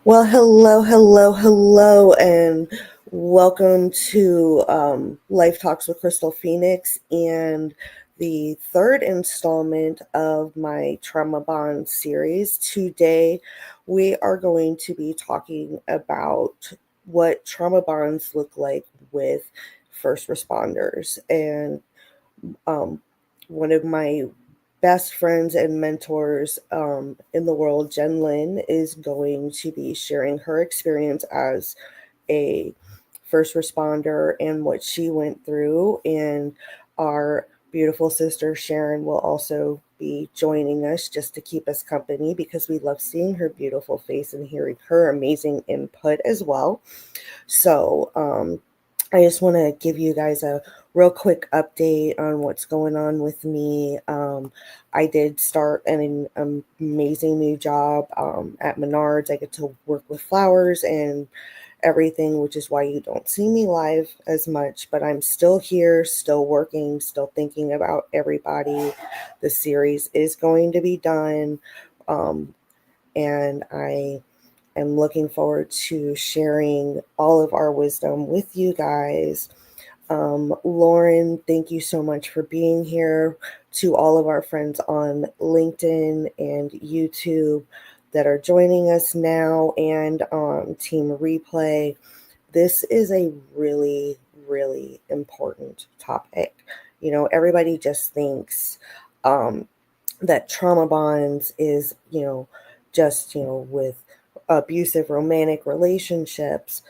Well, hello, and welcome to Life Talks with Crystal Phoenix and the third installment of my Trauma Bond series. Today, we are going to be talking about what trauma bonds look like with first responders. And um, one of my best friends and mentors in the world, JenLyn, is going to be sharing her experience as a first responder and what she went through. And our beautiful sister Sharon will also be joining us just to keep us company because we love seeing her beautiful face and hearing her amazing input as well. So, I just want to give you guys a real quick update on what's going on with me. I did start an amazing new job at Menards. I get to work with flowers and everything, which is why you don't see me live as much. But I'm still here, still working, still thinking about everybody. The series is going to be done. Um, and I am looking forward to sharing all of our wisdom with you guys. Lauren, thank you so much for being here. To all of our friends on LinkedIn and YouTube that are joining us now and on Team Replay, this is a really important topic. Everybody just thinks that trauma bonds is, just, with abusive romantic relationships.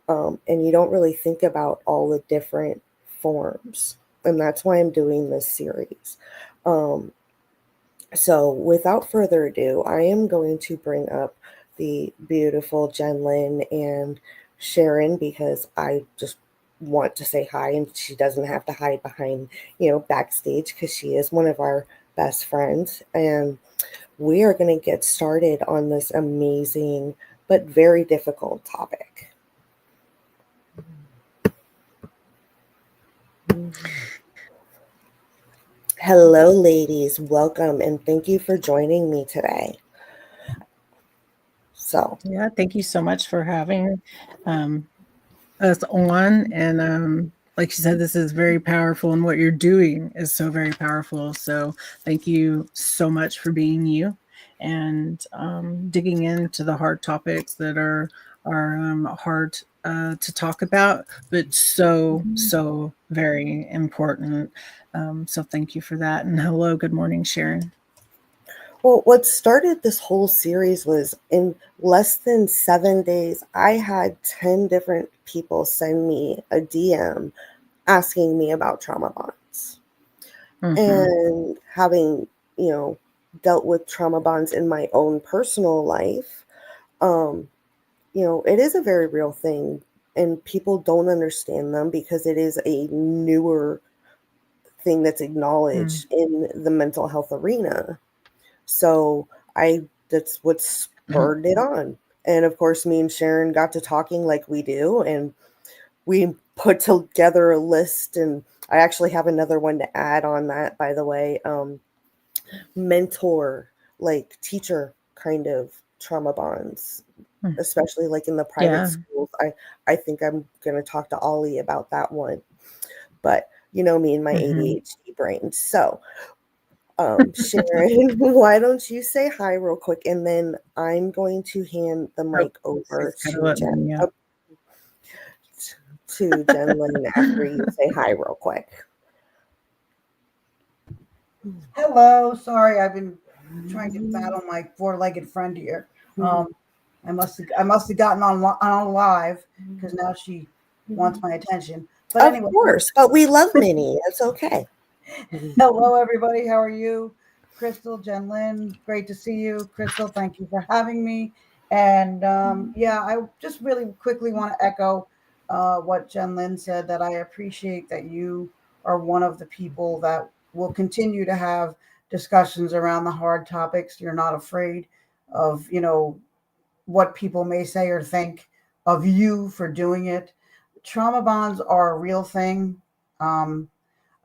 And you don't really think about all the different forms. And that's why I'm doing this series. Um, so, without further ado, I am going to bring up the beautiful JenLyn and Sharon because I just want to say hi and she doesn't have to hide behind, backstage because she is one of our best friends. And we are going to get started on this amazing but very difficult topic. Hello, ladies. Welcome and thank you for joining me today. So, Yeah, thank you so much for having us on. And like you said, this is very powerful, and what you're doing is so very powerful. So thank you so much for being you and digging into the hard topics that are hard to talk about, but so very important. So thank you for that. And hello, good morning, Sharon. well, what started this whole series was in less than 7 days, I had 10 different people send me a DM asking me about trauma bonds. Mm-hmm. And having, you know, dealt with trauma bonds in my own personal life, um, it is a very real thing. And people don't understand them because it is a newer thing that's Mm-hmm. acknowledged in the mental health arena. So that's what spurred it on. And of course, me and Sharon got to talking like we do, and we put together a list. And I actually have another one to add on that, by the way. Mentor, like teacher kind of trauma bonds, especially like in the private Yeah. schools. I think I'm gonna talk to Ollie about that one. But you know me and my Mm-hmm. ADHD brain. So Sharon, why don't you say hi real quick, and then I'm going to hand the Oh, mic over she's kind of letting me up. To JenLyn after you say hi real quick. Hello. Sorry, I've been trying to battle my four-legged friend here. I must have gotten on live because now she wants my attention. But Of anyway, course, but we love Minnie. It's okay. hello everybody. How are you, Crystal, Jen Lynn? Great to see you, Crystal. Thank you for having me. And yeah, I just really quickly want to echo what Jen Lynn said. That I appreciate that you are one of the people that will continue to have discussions around the hard topics. You're not afraid of what people may say or think of you for doing it. Trauma bonds are a real thing. Um,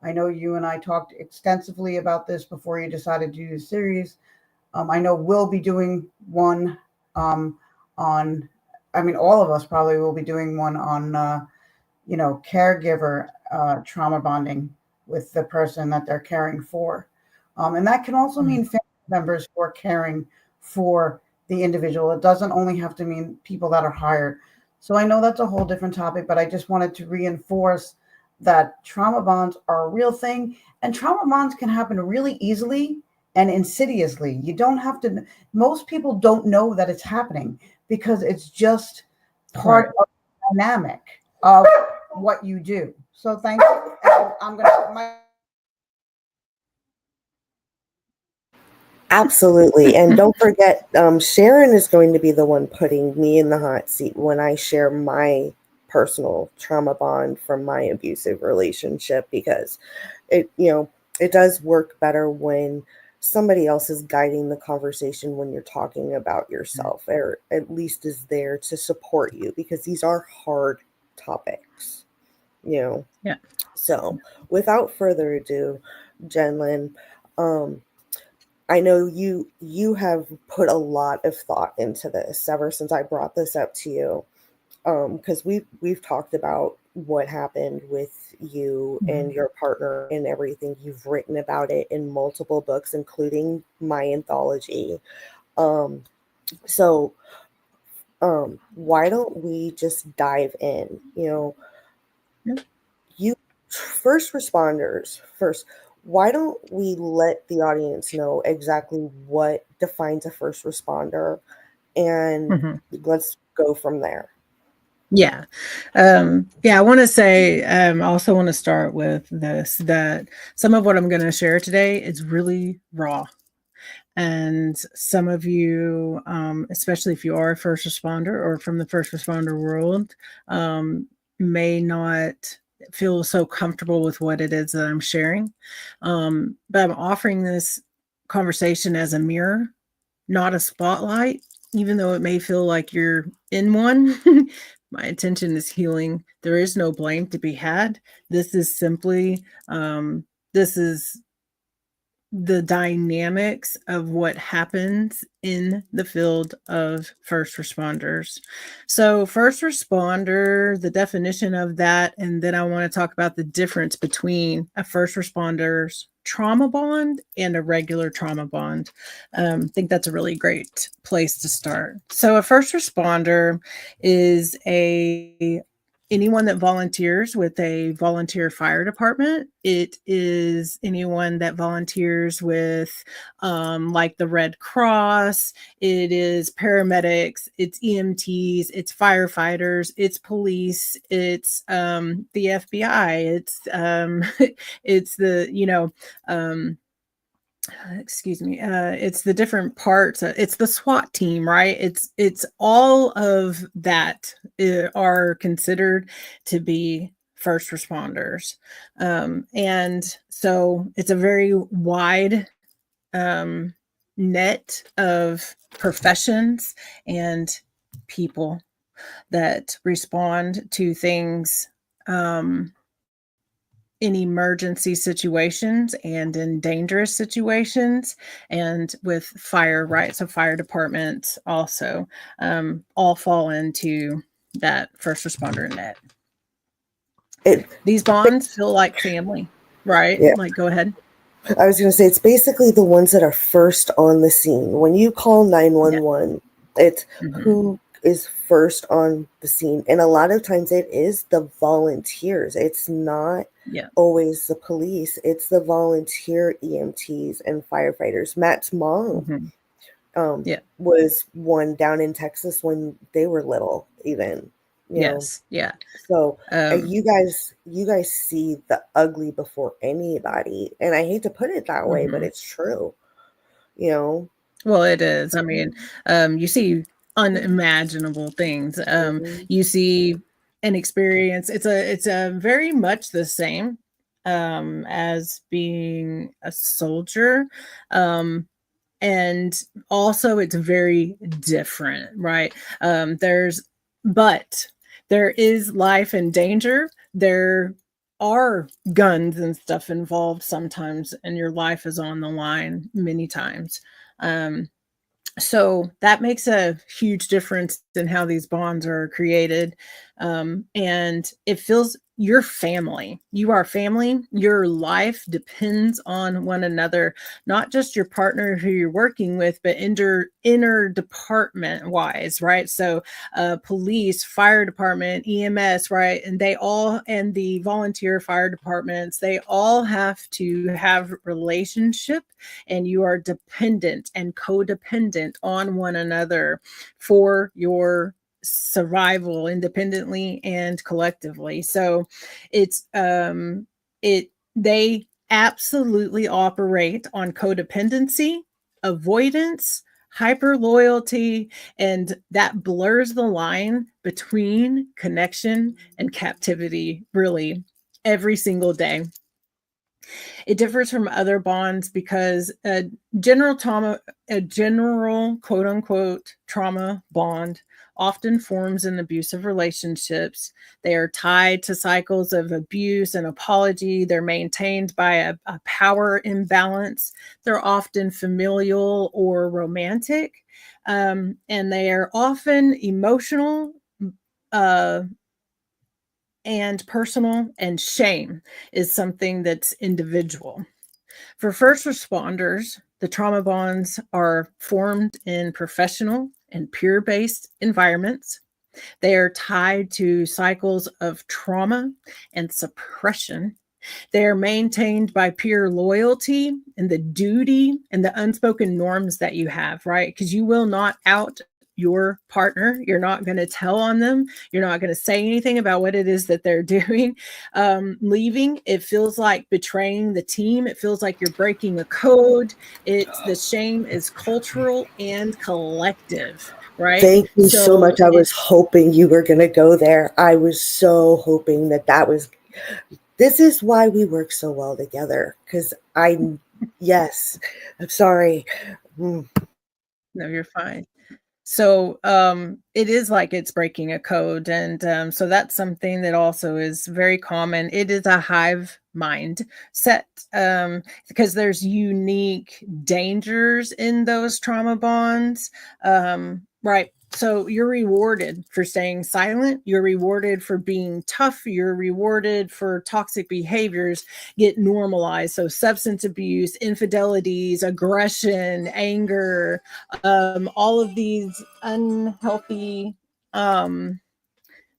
I know you and I talked extensively about this before you decided to do the series. I know we'll be doing one. Um, on, I mean, all of us probably will be doing one on, caregiver trauma bonding with the person that they're caring for. And that can also Mm. mean family members who are caring for the individual. It doesn't only have to mean people that are hired. So I know that's a whole different topic, but I just wanted to reinforce that trauma bonds are a real thing, and trauma bonds can happen really easily and insidiously. You don't have to, most people don't know that it's happening because it's just part Right. of the dynamic of what you do. So thank you. And I'm going to, my Absolutely. And don't forget, Sharon is going to be the one putting me in the hot seat when I share my personal trauma bond from my abusive relationship, because it does work better when somebody else is guiding the conversation when you're talking about yourself, or at least is there to support you, because these are hard topics, you know. Yeah. So without further ado, JenLyn, um, I know you have put a lot of thought into this ever since I brought this up to you. Because we've talked about what happened with you and Mhm. your partner and everything. You've written about it in multiple books, including my anthology. Um, so why don't we just dive in? Yeah. You first responders first. Why don't we let the audience know exactly what defines a first responder, and Mhm. let's go from there. Yeah. Yeah, I want to say, I also want to start with this, that some of what I'm going to share today is really raw. And some of you, especially if you are a first responder or from the first responder world, may not feel so comfortable with what it is that I'm sharing. But I'm offering this conversation as a mirror, not a spotlight, even though it may feel like you're in one. My intention is healing. There is no blame to be had. This is simply, this is the dynamics of what happens in the field of first responders. So, first responder, the definition of that, and then I want to talk about the difference between a first responder's trauma bond and a regular trauma bond. I think that's a really great place to start. So, a first responder is a anyone that volunteers with a volunteer fire department. It is anyone that volunteers with like the Red Cross. It is paramedics, it's EMTs, it's firefighters, it's police, it's the FBI, it's it's the excuse me, it's the different parts, it's the SWAT team, right? It's all of that are considered to be first responders. And so it's a very wide um, net of professions and people that respond to things in emergency situations and in dangerous situations, and with fire, right? So fire departments also all fall into that first responder net. It, These bonds feel like family, right? yeah, Like, go ahead. I was going to say it's basically the ones that are first on the scene. When you call Yeah. 911, it's Mm-hmm. who is first on the scene. And a lot of times it is the volunteers. It's not Yeah. always the police, it's the volunteer EMTs and firefighters. Matt's mom Mm-hmm. Yeah. was one down in Texas when they were little, even, you know. Yes. Yeah. So Um, you guys see the ugly before anybody, and I hate to put it that way, but mhm. it's true. You know. Well, it is. I mean, you see unimaginable things. Mhm. You see an experience. It's a very much the same as being a soldier. Um, and also it's very different, right? There's but there is life and danger. There are guns and stuff involved sometimes, and your life is on the line many times. um, So that makes a huge difference in how these bonds are created. And it feels your family. You are family. Your life depends on one another, not just your partner who you're working with, but inner department wise, right? So police, fire department, EMS, right? And and the volunteer fire departments, they all have to have relationship, and you are dependent and codependent on one another for your survival independently and collectively. So they absolutely operate on codependency, avoidance, hyper loyalty, and that blurs the line between connection and captivity, really, every single day. It differs from other bonds because a general quote unquote trauma bond often forms in abusive relationships. They are tied to cycles of abuse and apology. They're maintained by a power imbalance. They're often familial or romantic. And they are often emotional, uh, and personal, and shame is something that's individual. For first responders, the trauma bonds are formed in professional and peer based environments. They are tied to cycles of trauma and suppression. They are maintained by peer loyalty and the duty and the unspoken norms that you have, right? Because you will not out your partner. You're not going to tell on them. You're not going to say anything about what it is that they're doing. Leaving, it feels like betraying the team. It feels like you're breaking a code. The shame is cultural and collective, right? Thank you so So much. I was hoping you were going to go there. I was so hoping that was. This is why we work so well together. Because yes, I'm sorry. No, you're fine. So it is like it's breaking a code. And so that's something that also is very common. It is a hive mind set, because there's unique dangers in those trauma bonds. Right. So you're rewarded for staying silent. You're rewarded for being tough. You're rewarded for toxic behaviors get normalized. So substance abuse, infidelities, aggression, anger, all of these unhealthy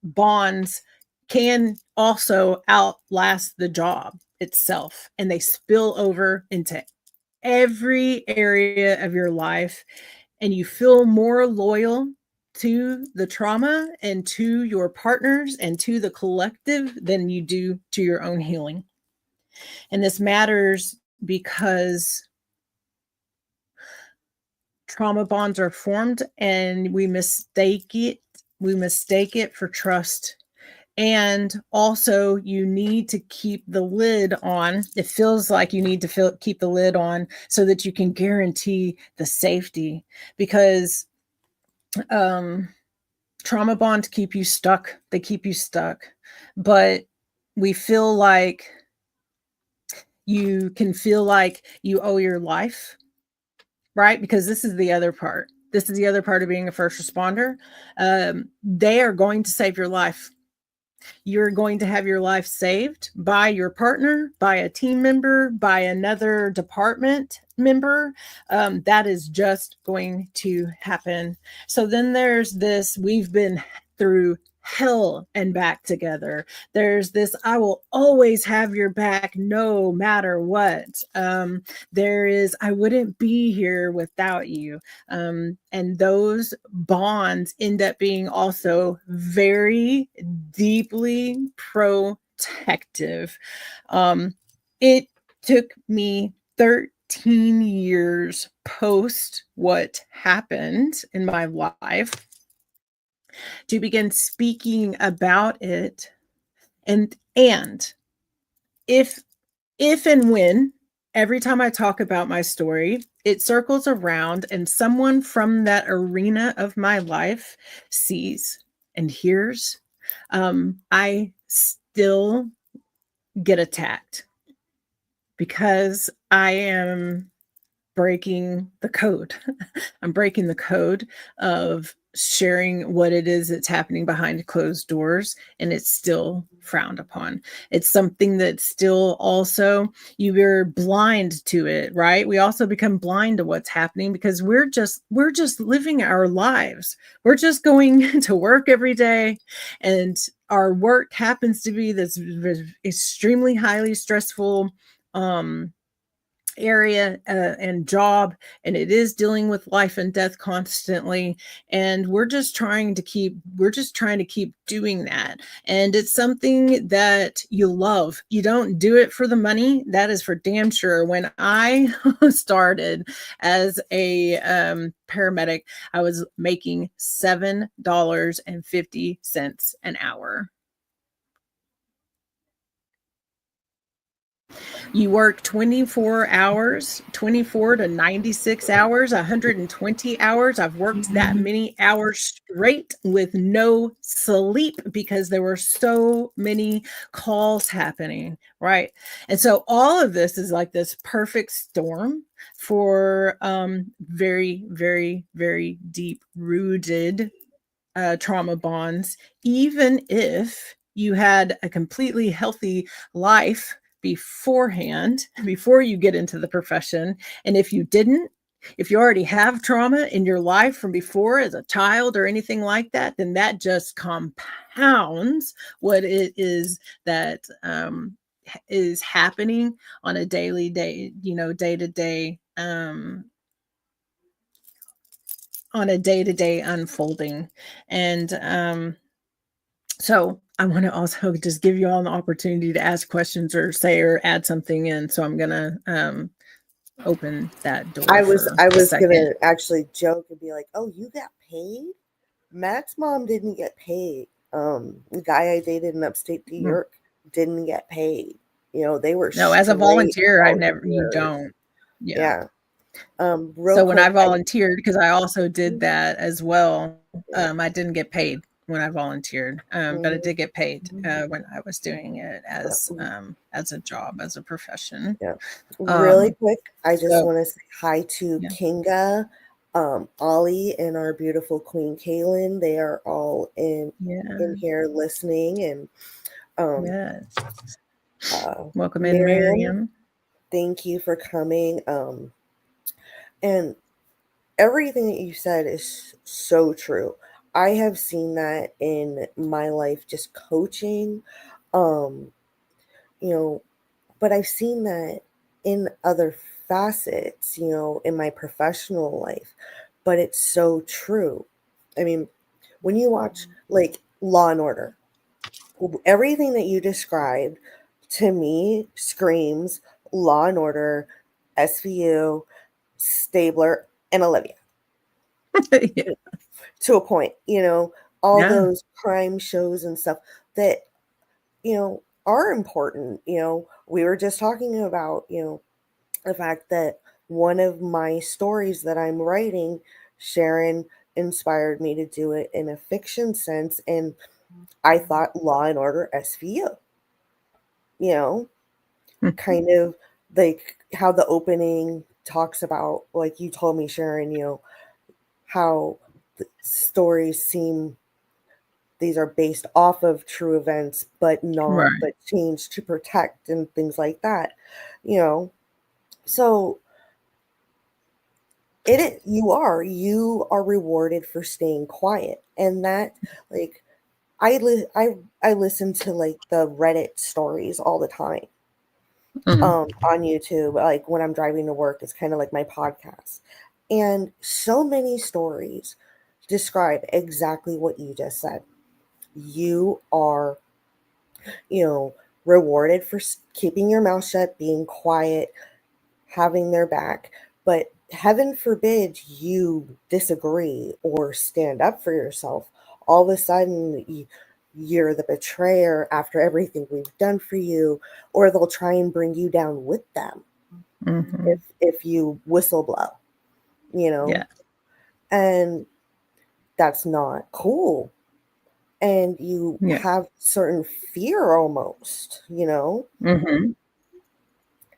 bonds can also outlast the job itself, and they spill over into every area of your life, and you feel more loyal to the trauma and to your partners and to the collective than you do to your own healing. And this matters because trauma bonds are formed and we mistake it for trust. And also you need to keep the lid on. It feels like you need to keep the lid on so that you can guarantee the safety, because trauma bonds keep you stuck. They keep you stuck. But we feel like you can feel like you owe your life, right? Because this is the other part. This is the other part of being a first responder. They are going to save your life. You're going to have your life saved by your partner, by a team member, by another department member. That is just going to happen. So then there's this, we've been through hell and back together. There's this, I will always have your back no matter what. There is, I wouldn't be here without you. And those bonds end up being also very deeply protective. It took me 13 years post what happened in my life to begin speaking about it. And if and when every time I talk about my story, it circles around and someone from that arena of my life sees and hears, I still get attacked because I am breaking the code. I'm breaking the code of sharing what it is that's happening behind closed doors, and it's still frowned upon. It's something that's still also, you're blind to it, right? We also become blind to what's happening because we're just living our lives. We're just going to work every day, and our work happens to be this extremely highly stressful area and job, and it is dealing with life and death constantly, and we're just trying to keep doing that. And it's something that you love. You don't do it for the money, that is for damn sure. When I started as a paramedic, I was making $7.50 an hour. You work 24 hours, 24 to 96 hours, 120 hours. I've worked that many hours straight with no sleep because there were so many calls happening, right? And so all of this is like this perfect storm for very, very, very deep rooted trauma bonds, even if you had a completely healthy life beforehand, before you get into the profession. And if you didn't, if you already have trauma in your life from before as a child or anything like that, then that just compounds what it is that is happening on a daily day, day to day, on a day-to-day unfolding. And so I want to also just give you all an opportunity to ask questions or say or add something in. So I'm gonna open that door. I was second. gonna actually joke and be like, "Oh, you got paid?" Matt's mom didn't get paid. The guy I dated in upstate New York didn't get paid. They were no, as a volunteer, you don't. Yeah. So when I volunteered, because I also did that as well, Yeah. I didn't get paid when I volunteered, but I did get paid when I was doing it as a job, as a profession. Yeah. Really quick, I just want to say hi to Yeah. Kinga, Ollie, and our beautiful Queen Kaylin. They are all in here listening, and Yes. Welcome in, Miriam. Miriam. Thank you for coming. And everything that you said is so true. I have seen that in my life, just coaching, but I've seen that in other facets, in my professional life. But it's so true. I mean, when you watch like Law and Order, everything that you described to me screams Law and Order, SVU, Stabler, and Olivia. Yeah. To a point, all those crime shows and stuff that, are important. We were just talking about, the fact that one of my stories that I'm writing, Sharon inspired me to do it in a fiction sense. And I thought Law and Order SVU, kind of like how the opening talks about, like you told me, Sharon, how the stories seem, these are based off of true events, but changed to protect and things like that, so you are rewarded for staying quiet. And that, like, I listen to like the Reddit stories all the time on YouTube, like when I'm driving to work. It's kind of like my podcast, and so many stories describe exactly what you just said. You are, rewarded for keeping your mouth shut, being quiet, having their back. But heaven forbid you disagree or stand up for yourself. All of a sudden, you're the betrayer after everything we've done for you, or they'll try and bring you down with them if you whistle blow, and that's not cool. And you have certain fear almost,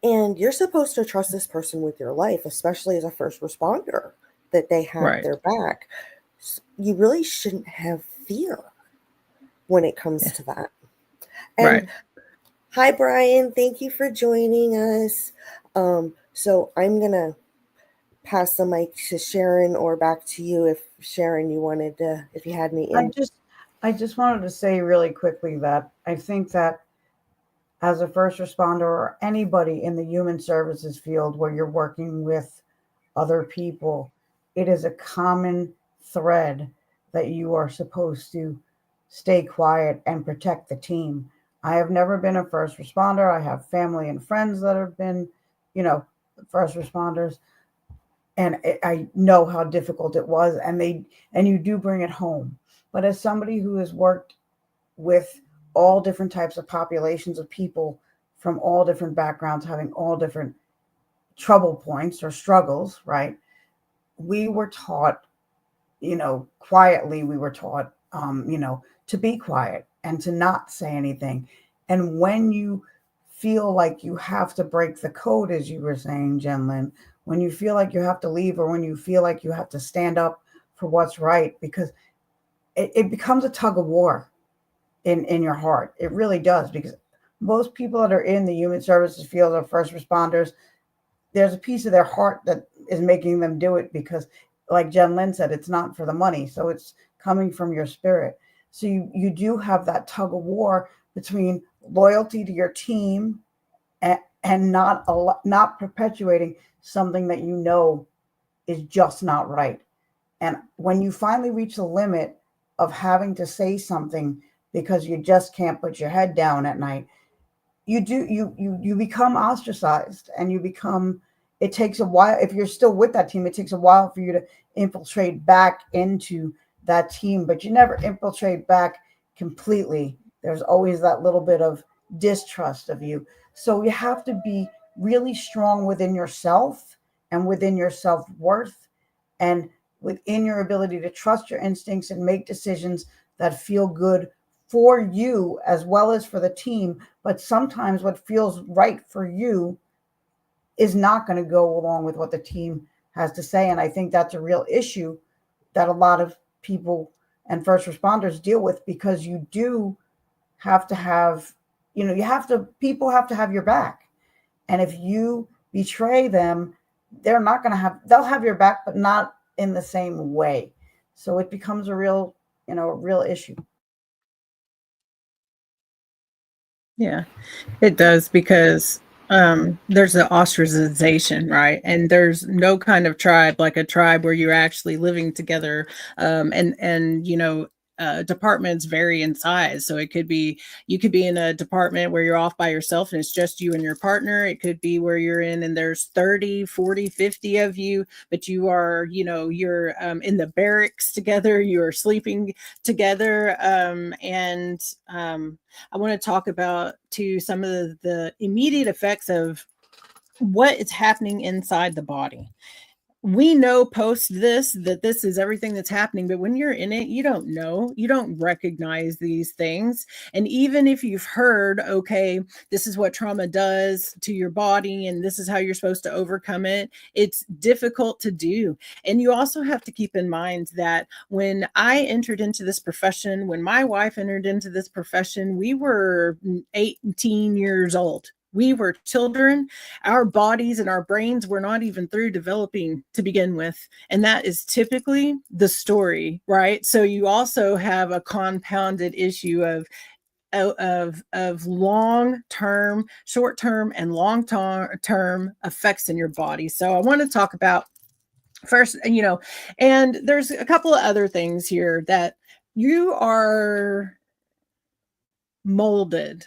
And you're supposed to trust this person with your life, especially as a first responder, that they have Right. their back. You really shouldn't have fear when it comes to that. And Right. hi, Brian. Thank you for joining us. So I'm going to pass the mic to Sharon or back to you if Sharon, you wanted to, if you had any. I just wanted to say really quickly that I think that as a first responder or anybody in the human services field where you're working with other people, it is a common thread that you are supposed to stay quiet and protect the team. I have never been a first responder. I have family and friends that have been, first responders, and I know how difficult it was, and you do bring it home. But as somebody who has worked with all different types of populations of people from all different backgrounds, having all different trouble points or struggles, right? We were taught, quietly, we were taught, to be quiet and to not say anything. And when you feel like you have to break the code, as you were saying, JenLyn, when you feel like you have to leave or when you feel like you have to stand up for what's right, because it becomes a tug of war in your heart. It really does, because most people that are in the human services field or first responders, there's a piece of their heart that is making them do it because, like JenLyn said, it's not for the money. So it's coming from your spirit. So you do have that tug of war between loyalty to your team and not perpetuating something that you know is just not right. And when you finally reach the limit of having to say something because you just can't put your head down at night, you become ostracized, and it takes a while. If you're still with that team, it takes a while for you to infiltrate back into that team, but you never infiltrate back completely. There's always that little bit of distrust of you. So you have to be really strong within yourself and within your self-worth and within your ability to trust your instincts and make decisions that feel good for you as well as for the team. But sometimes what feels right for you is not going to go along with what the team has to say. And I think that's a real issue that a lot of people and first responders deal with, because you do have to have, people have to have your back. And if you betray them, they'll have your back, but not in the same way. So it becomes a real issue. Yeah, it does, because there's the ostracization, right? And there's no kind of tribe like a tribe where you're actually living together. And departments vary in size. So you could be in a department where you're off by yourself and it's just you and your partner. It could be where you're in and there's 30, 40, 50 of you, but you're in the barracks together, you're sleeping together. I want to talk about some of the immediate effects of what is happening inside the body. We know post this that this is everything that's happening, but when you're in it, you don't know, you don't recognize these things. And even if you've heard, okay, this is what trauma does to your body and this is how you're supposed to overcome it, it's difficult to do. And you also have to keep in mind that when I entered into this profession, when my wife entered into this profession, we were 18 years old. We were children. Our bodies and our brains were not even through developing to begin with. And that is typically the story, right? So you also have a compounded issue of long term, short term, and long term effects in your body. So I want to talk about first, and there's a couple of other things here that you are molded.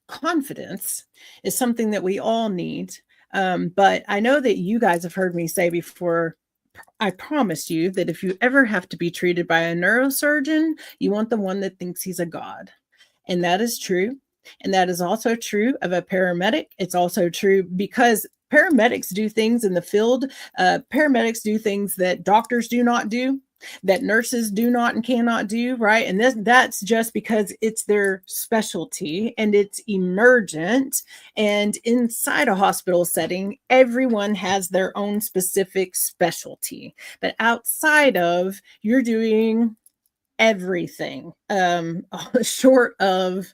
Confidence is something that we all need. But I know that you guys have heard me say before, I promise you that if you ever have to be treated by a neurosurgeon, you want the one that thinks he's a god. And that is true. And that is also true of a paramedic. It's also true because paramedics do things in the field. Paramedics do things that doctors do not do. that nurses do not and cannot do, right? And that's just because it's their specialty and it's emergent. And inside a hospital setting, everyone has their own specific specialty. But outside of, you're doing everything, short of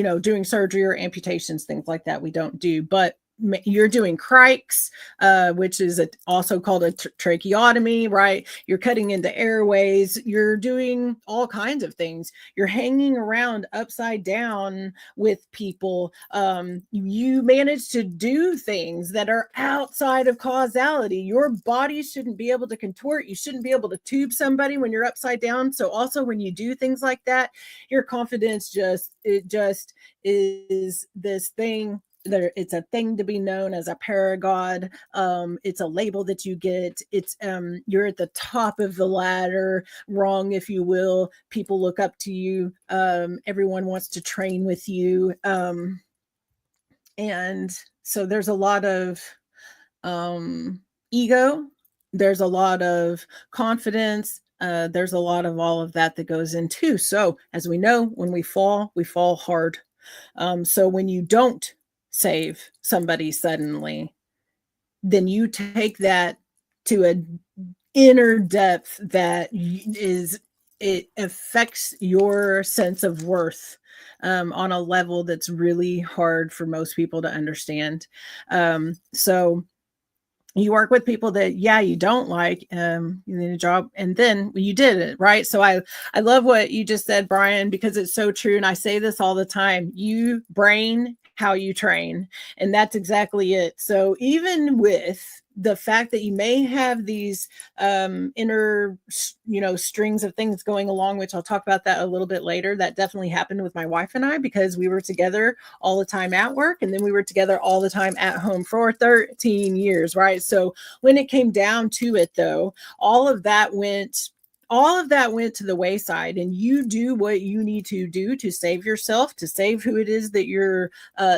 doing surgery or amputations, things like that we don't do. But you're doing crikes, which is also called a tracheotomy, right? You're cutting into airways. You're doing all kinds of things. You're hanging around upside down with people. You manage to do things that are outside of causality. Your body shouldn't be able to contort. You shouldn't be able to tube somebody when you're upside down. So also when you do things like that, your confidence just is this thing. It's a thing to be known as a paragod. It's a label that you get. It's you're at the top of the ladder, rung, if you will. People look up to you. Everyone wants to train with you. And so there's a lot of ego. There's a lot of confidence. There's a lot of all of that goes into. So as we know, when we fall hard. So when you don't save somebody suddenly, then you take that to an inner depth that it affects your sense of worth on a level that's really hard for most people to understand. So you work with people that, you don't like in a job, and then you did it, right? So I love what you just said, Brian, because it's so true. And I say this all the time, you brain how you train. And that's exactly it. So even with the fact that you may have these inner, strings of things going along, which I'll talk about that a little bit later. That definitely happened with my wife and I, because we were together all the time at work, and then we were together all the time at home for 13 years, right? So when it came down to it, though, all of that went to the wayside, and you do what you need to do to save yourself, to save who it is that you're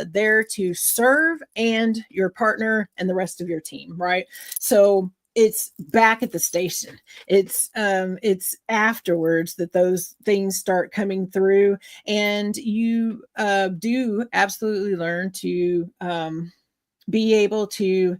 there to serve, and your partner and the rest of your team, right? So it's back at the station. It's afterwards that those things start coming through, and you do absolutely learn to be able to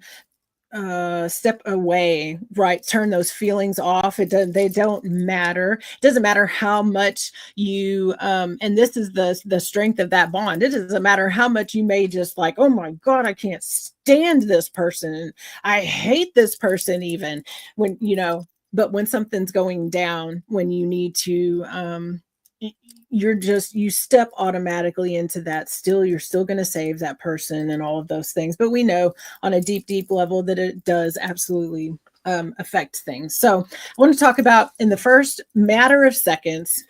step away, right? Turn those feelings off. They don't matter. It doesn't matter how much you and this is the strength of that bond. It doesn't matter how much you may just like, oh my God, I can't stand this person. I hate this person, even when, but when something's going down, when you need to you step automatically into that. You're still going to save that person and all of those things. But we know on a deep, deep level that it does absolutely affect things. So I want to talk about, in the first matter of seconds,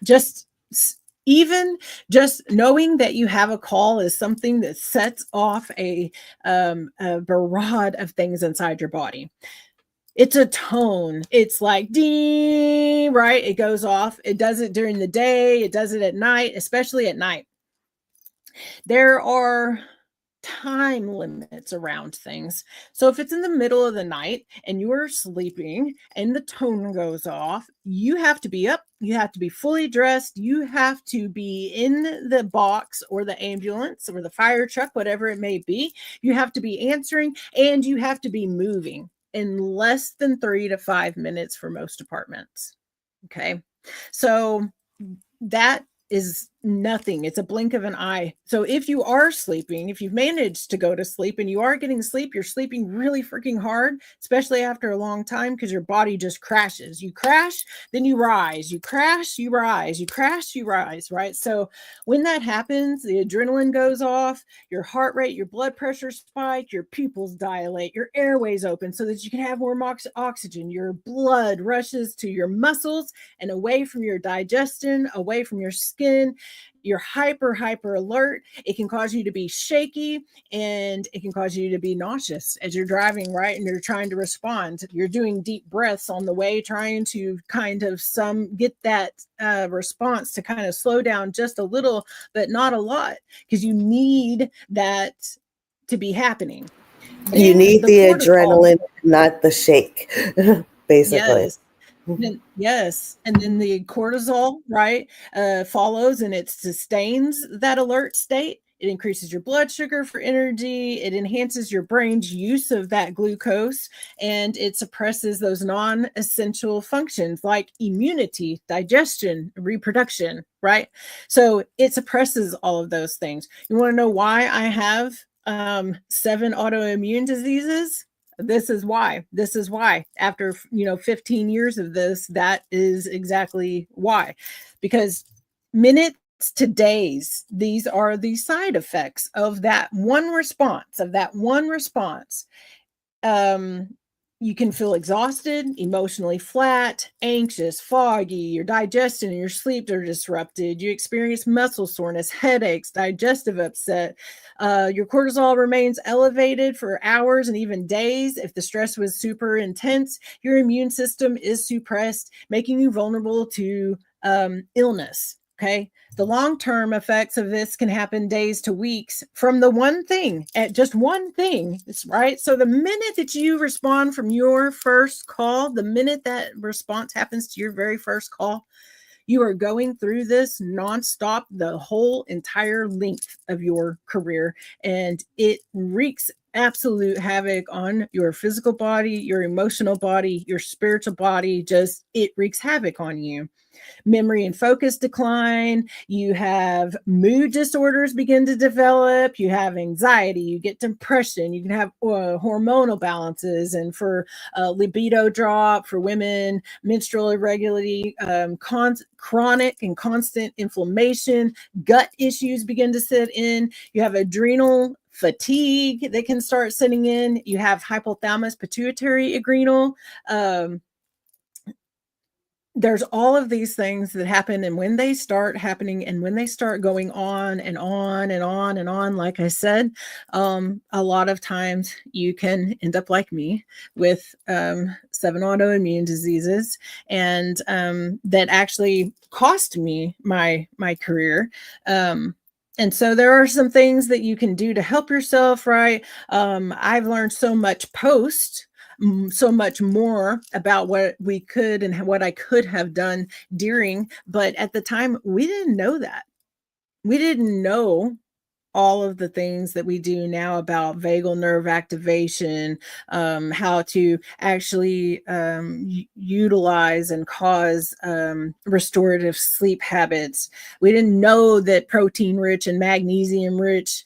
even just knowing that you have a call is something that sets off a barrage of things inside your body. It's a tone. It's like ding, right? It goes off. It does it during the day. It does it at night, especially at night. There are time limits around things. So if it's in the middle of the night and you're sleeping and the tone goes off, you have to be up. You have to be fully dressed. You have to be in the box or the ambulance or the fire truck, whatever it may be. You have to be answering, and you have to be moving in less than 3 to 5 minutes for most departments. Okay. So that is nothing. It's a blink of an eye. So if you are sleeping, if you've managed to go to sleep and you are getting sleep, you're sleeping really freaking hard, especially after a long time, because your body just crashes. You crash, then you rise. You crash, you rise. You crash, you rise, right? So when that happens, the adrenaline goes off, your heart rate, your blood pressure spike, your pupils dilate, your airways open so that you can have more oxygen. Your blood rushes to your muscles and away from your digestion, away from your skin. You're hyper alert. It can cause you to be shaky, and it can cause you to be nauseous as you're driving, right? And you're trying to respond. You're doing deep breaths on the way, trying to kind of get that response to kind of slow down just a little, but not a lot, because you need that to be happening. You need the adrenaline, not the shake, basically. Yes. Yes, and then the cortisol, right, follows, and it sustains that alert state. It increases your blood sugar for energy. It enhances your brain's use of that glucose, and it suppresses those non-essential functions like immunity, digestion, reproduction, right? So it suppresses all of those things. You want to know why I have 7 autoimmune diseases? This is why. This is why. After 15 years of this, that is exactly why. Because minutes to days, these are the side effects of that one response, um, you can feel exhausted, emotionally flat, anxious, foggy, your digestion and your sleep are disrupted. You experience muscle soreness, headaches, digestive upset. Your cortisol remains elevated for hours and even days. If the stress was super intense, your immune system is suppressed, making you vulnerable to illness. Okay. The long-term effects of this can happen days to weeks from the one thing, at just one thing, right? So the minute that you respond from your first call, the minute that response happens to your very first call, you are going through this nonstop the whole entire length of your career, and it wreaks absolute havoc on your physical body, your emotional body, your spiritual body. Just it wreaks havoc on you. Memory and focus decline, you have mood disorders begin to develop, you have anxiety, you get depression, you can have hormonal balances, and for libido drop, for women, menstrual irregularity, chronic and constant inflammation, gut issues begin to set in, you have adrenal fatigue that can start setting in, you have hypothalamus pituitary adrenal, there's all of these things that happen, and when they start happening and when they start going on and on and on and on, like I said, a lot of times you can end up like me with 7 autoimmune diseases, and that actually cost me my career. And so there are some things that you can do to help yourself, right? I've learned so much so much more about what we could and what I could have done during, but at the time we didn't know that. We didn't know all of the things that we do now about vagal nerve activation, how to actually utilize and cause restorative sleep habits. We didn't know that protein rich and magnesium rich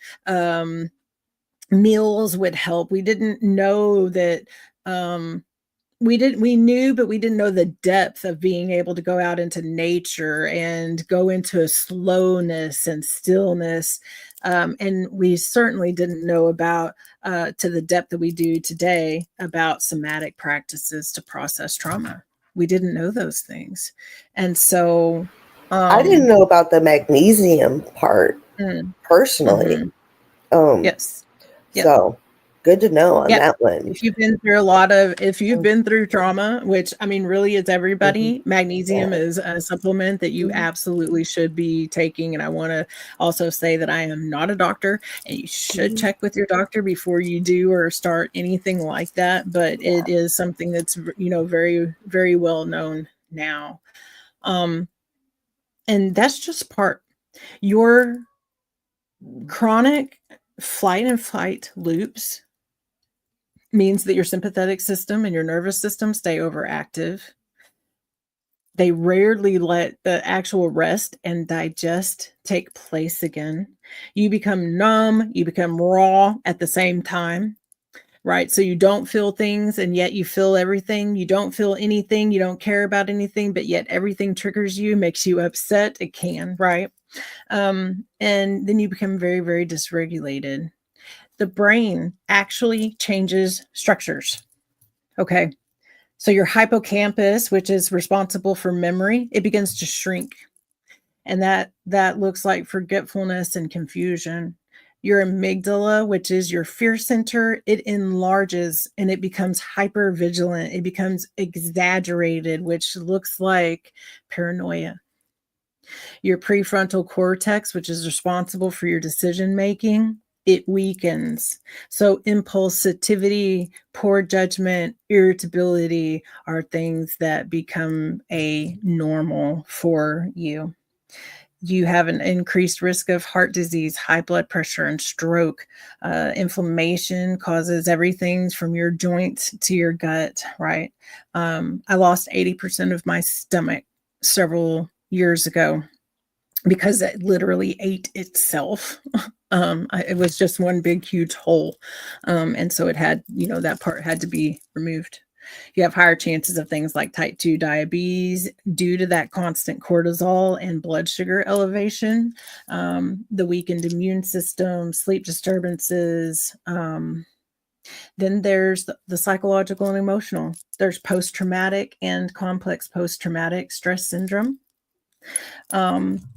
meals would help. We didn't know that we knew, but we didn't know the depth of being able to go out into nature and go into slowness and stillness. And we certainly didn't know about to the depth that we do today about somatic practices to process trauma. We didn't know those things. And so I didn't know about the magnesium part personally. Yes. So good to know on Yep. that one. If you've been through if you've been through trauma, which I mean, really is everybody, magnesium is a supplement that you absolutely should be taking. And I want to also say that I am not a doctor, and you should check with your doctor before you do or start anything like that. But it is something that's, very, very well known now. And that's just part. Your chronic flight and fight loops means that your sympathetic system and your nervous system stay overactive. They rarely let the actual rest and digest take place again. You become numb, you become raw at the same time, right? So you don't feel things, and yet you feel everything. You don't feel anything, you don't care about anything, but yet everything triggers you, makes you upset. It can, right? And then you become very, very dysregulated. The brain actually changes structures. Okay. So your hippocampus, which is responsible for memory, it begins to shrink. And that looks like forgetfulness and confusion. Your amygdala, which is your fear center, it enlarges and it becomes hypervigilant. It becomes exaggerated, which looks like paranoia. Your prefrontal cortex, which is responsible for your decision making, it weakens. So impulsivity, poor judgment, irritability are things that become a normal for you. You have an increased risk of heart disease, high blood pressure, and stroke. Inflammation causes everything from your joints to your gut, right? I lost 80% of my stomach several years ago because it literally ate itself. It was just one big, huge hole. And so it had, that part had to be removed. You have higher chances of things like type 2 diabetes due to that constant cortisol and blood sugar elevation, the weakened immune system, sleep disturbances. Then there's the psychological and emotional. There's post-traumatic and complex post-traumatic stress syndrome.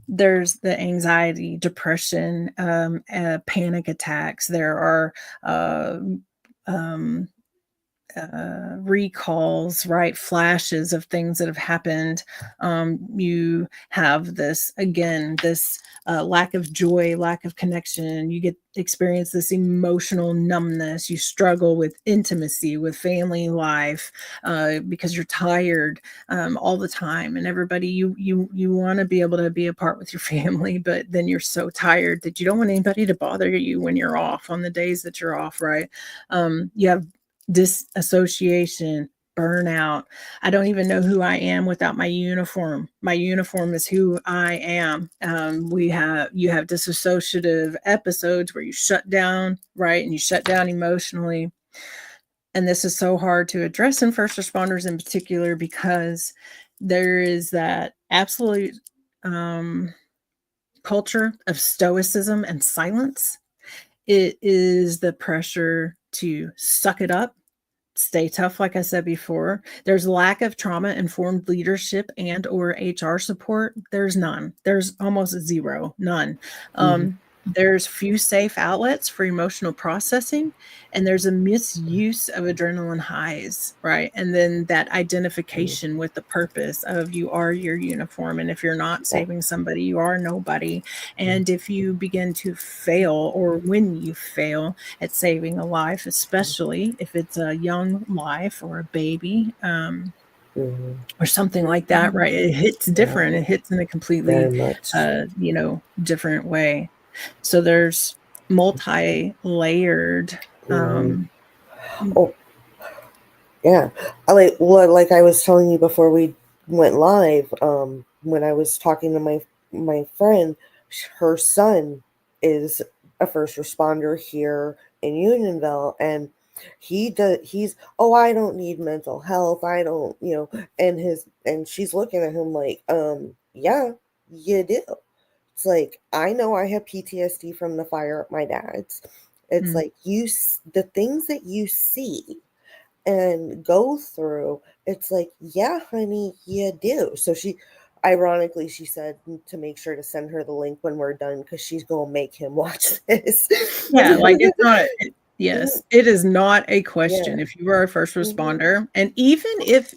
There's the anxiety, depression, panic attacks. There are um, recalls, right? Flashes of things that have happened. You have this, again, this lack of joy, lack of connection. You experience this emotional numbness. You struggle with intimacy, with family life, because you're tired all the time. And everybody, you want to be able to be apart with your family, but then you're so tired that you don't want anybody to bother you when you're off, on the days that you're off, right? You have disassociation, burnout. I don't even know who I am without my uniform. My uniform is who I am. You have disassociative episodes where you shut down, right? And you shut down emotionally. And this is so hard to address in first responders in particular, because there is that absolute culture of stoicism and silence. It is the pressure to suck it up, stay tough, like I said before. There's lack of trauma-informed leadership and or HR support. There's none. There's almost zero, none. There's few safe outlets for emotional processing, and there's a misuse of adrenaline highs, right? And then that identification with the purpose of you are your uniform, and if you're not saving somebody, you are nobody. And if you begin to fail, or when you fail at saving a life, especially if it's a young life or a baby, or something like that, right? It hits different. It hits in a completely, different way. So there's multi-layered. Oh, yeah. Like I was telling you before we went live, when I was talking to my friend, her son is a first responder here in Unionville, and he's, oh, I don't need mental health, I don't, and she's looking at him like, yeah, you do. It's like, I know I have PTSD from the fire at my dad's. It's like, the things that you see and go through, it's like, yeah, honey, you do. So ironically, she said to make sure to send her the link when we're done, because she's gonna make him watch this. Yeah, like it's not. Yes, it is not a question. If you are a first responder, and even if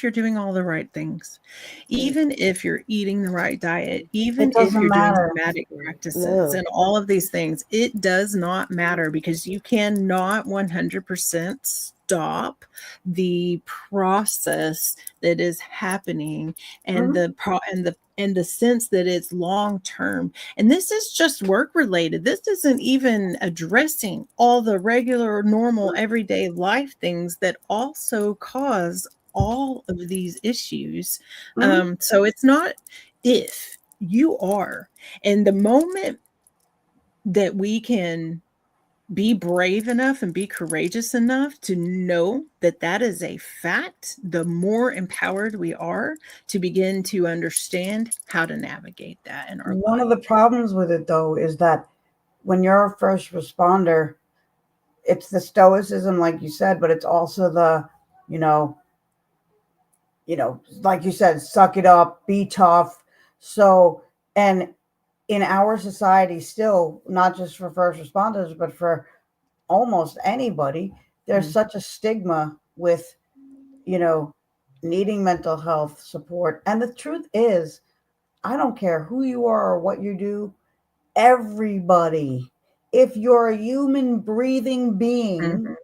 you're doing all the right things, even if you're eating the right diet, even if you're doing somatic practices and all of these things, it does not matter, because you cannot 100% stop the process that is happening, and the sense that it's long term. And this is just work related. This isn't even addressing all the regular, normal, everyday life things that also cause all of these issues. So it's not if, you are. And the moment that we can be brave enough and be courageous enough to know that that is a fact, the more empowered we are to begin to understand how to navigate that in our life. One of the problems with it, though, is that when you're a first responder, it's the stoicism, like you said, but it's also the, like you said, suck it up, be tough. So, and in our society still, not just for first responders, but for almost anybody, there's such a stigma with, needing mental health support. And the truth is, I don't care who you are or what you do, everybody, if you're a human breathing being, Mhm.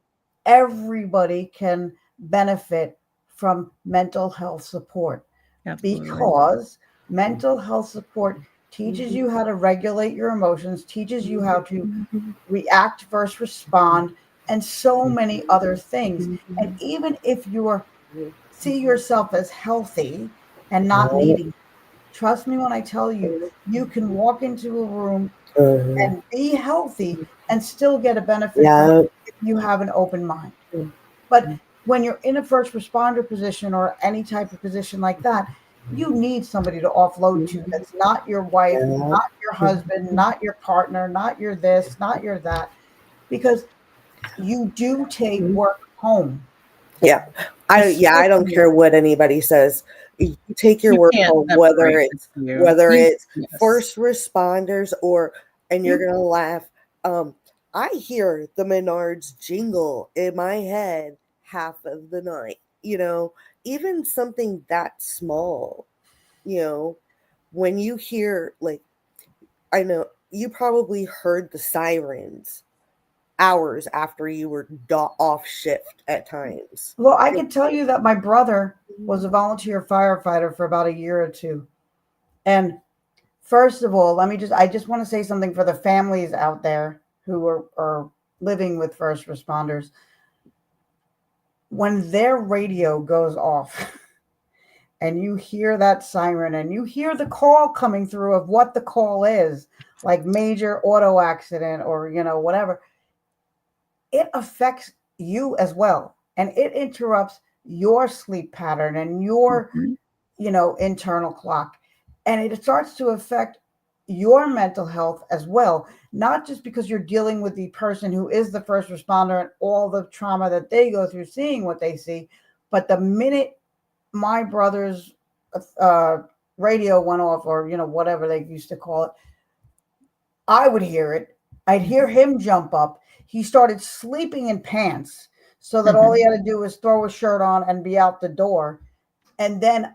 everybody can benefit from mental health support, Absolutely. because mental health support teaches you how to regulate your emotions, teaches you how to react versus respond, and so many other things. And even if you are see yourself as healthy and not needing, trust me when I tell you, you can walk into a room and be healthy and still get a benefit from Yeah. it if you have an open mind. But when you're in a first responder position or any type of position like that, you need somebody to offload to that's not your wife, Yeah. not your husband, not your partner, not your this, not your that, because you do take work home, Yeah. I don't especially. care what anybody says. You take your You work can't home, separate the two. whether You it's yes. first responders or, and you're You gonna laugh. I hear the Menards jingle in my head half of the night. Even something that small. You know, when you hear, like, I know you probably heard the sirens hours after you were off shift at times. Well, I can tell you that my brother was a volunteer firefighter for about a year or two. And first of all, I just want to say something for the families out there who are living with first responders. When their radio goes off and you hear that siren and you hear the call coming through of what the call is, like major auto accident or, whatever, it affects you as well. And it interrupts your sleep pattern and your, Mhm. internal clock. And it starts to affect your mental health as well, not just because you're dealing with the person who is the first responder and all the trauma that they go through, seeing what they see, but the minute my brother's uh, radio went off, or, whatever they used to call it, I would hear it. I'd hear him jump up. He started sleeping in pants so that all he Mhm. had to do was throw a shirt on and be out the door. And then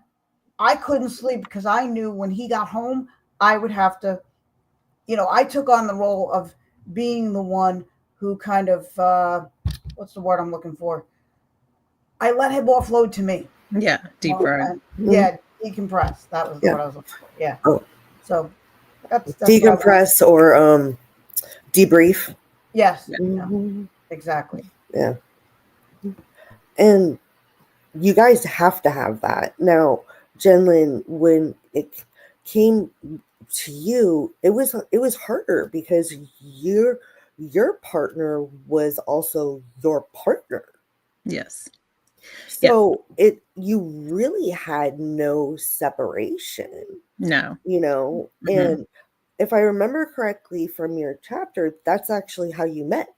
I couldn't sleep because I knew when he got home, I would have to, I took on the role of being the one who kind of, what's the word I'm looking for? I let him offload to me. Yeah, deep fried. Mhm. Yeah, decompress. That was the Yeah. word I was looking for. Yeah. Oh, So that's what I want. decompress or debrief. Yes. Yeah. Yeah, Mhm. exactly. Yeah. And you guys have to have that. Now, JenLyn, when it came to you, it was harder because your partner was also your partner. Yes. Yeah. So you really had no separation, No. Mhm. and if I remember correctly from your chapter, that's actually how you met,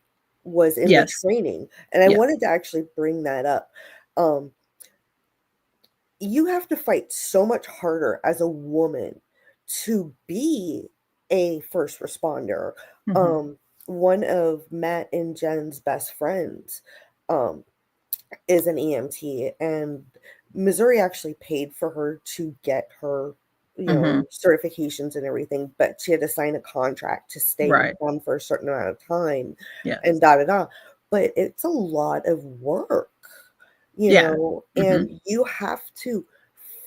was in the Yes. training. And I Yeah. wanted to actually bring that up. Um, you have to fight so much harder as a woman to be a first responder. Mhm. Um, one of Matt and Jen's best friends um, is an EMT, and Missouri actually paid for her to get her, Mhm. certifications and everything, but she had to sign a contract to stay with Right. them for a certain amount of time, Yes. and da da da. But it's a lot of work, Yeah. Mhm. and you have to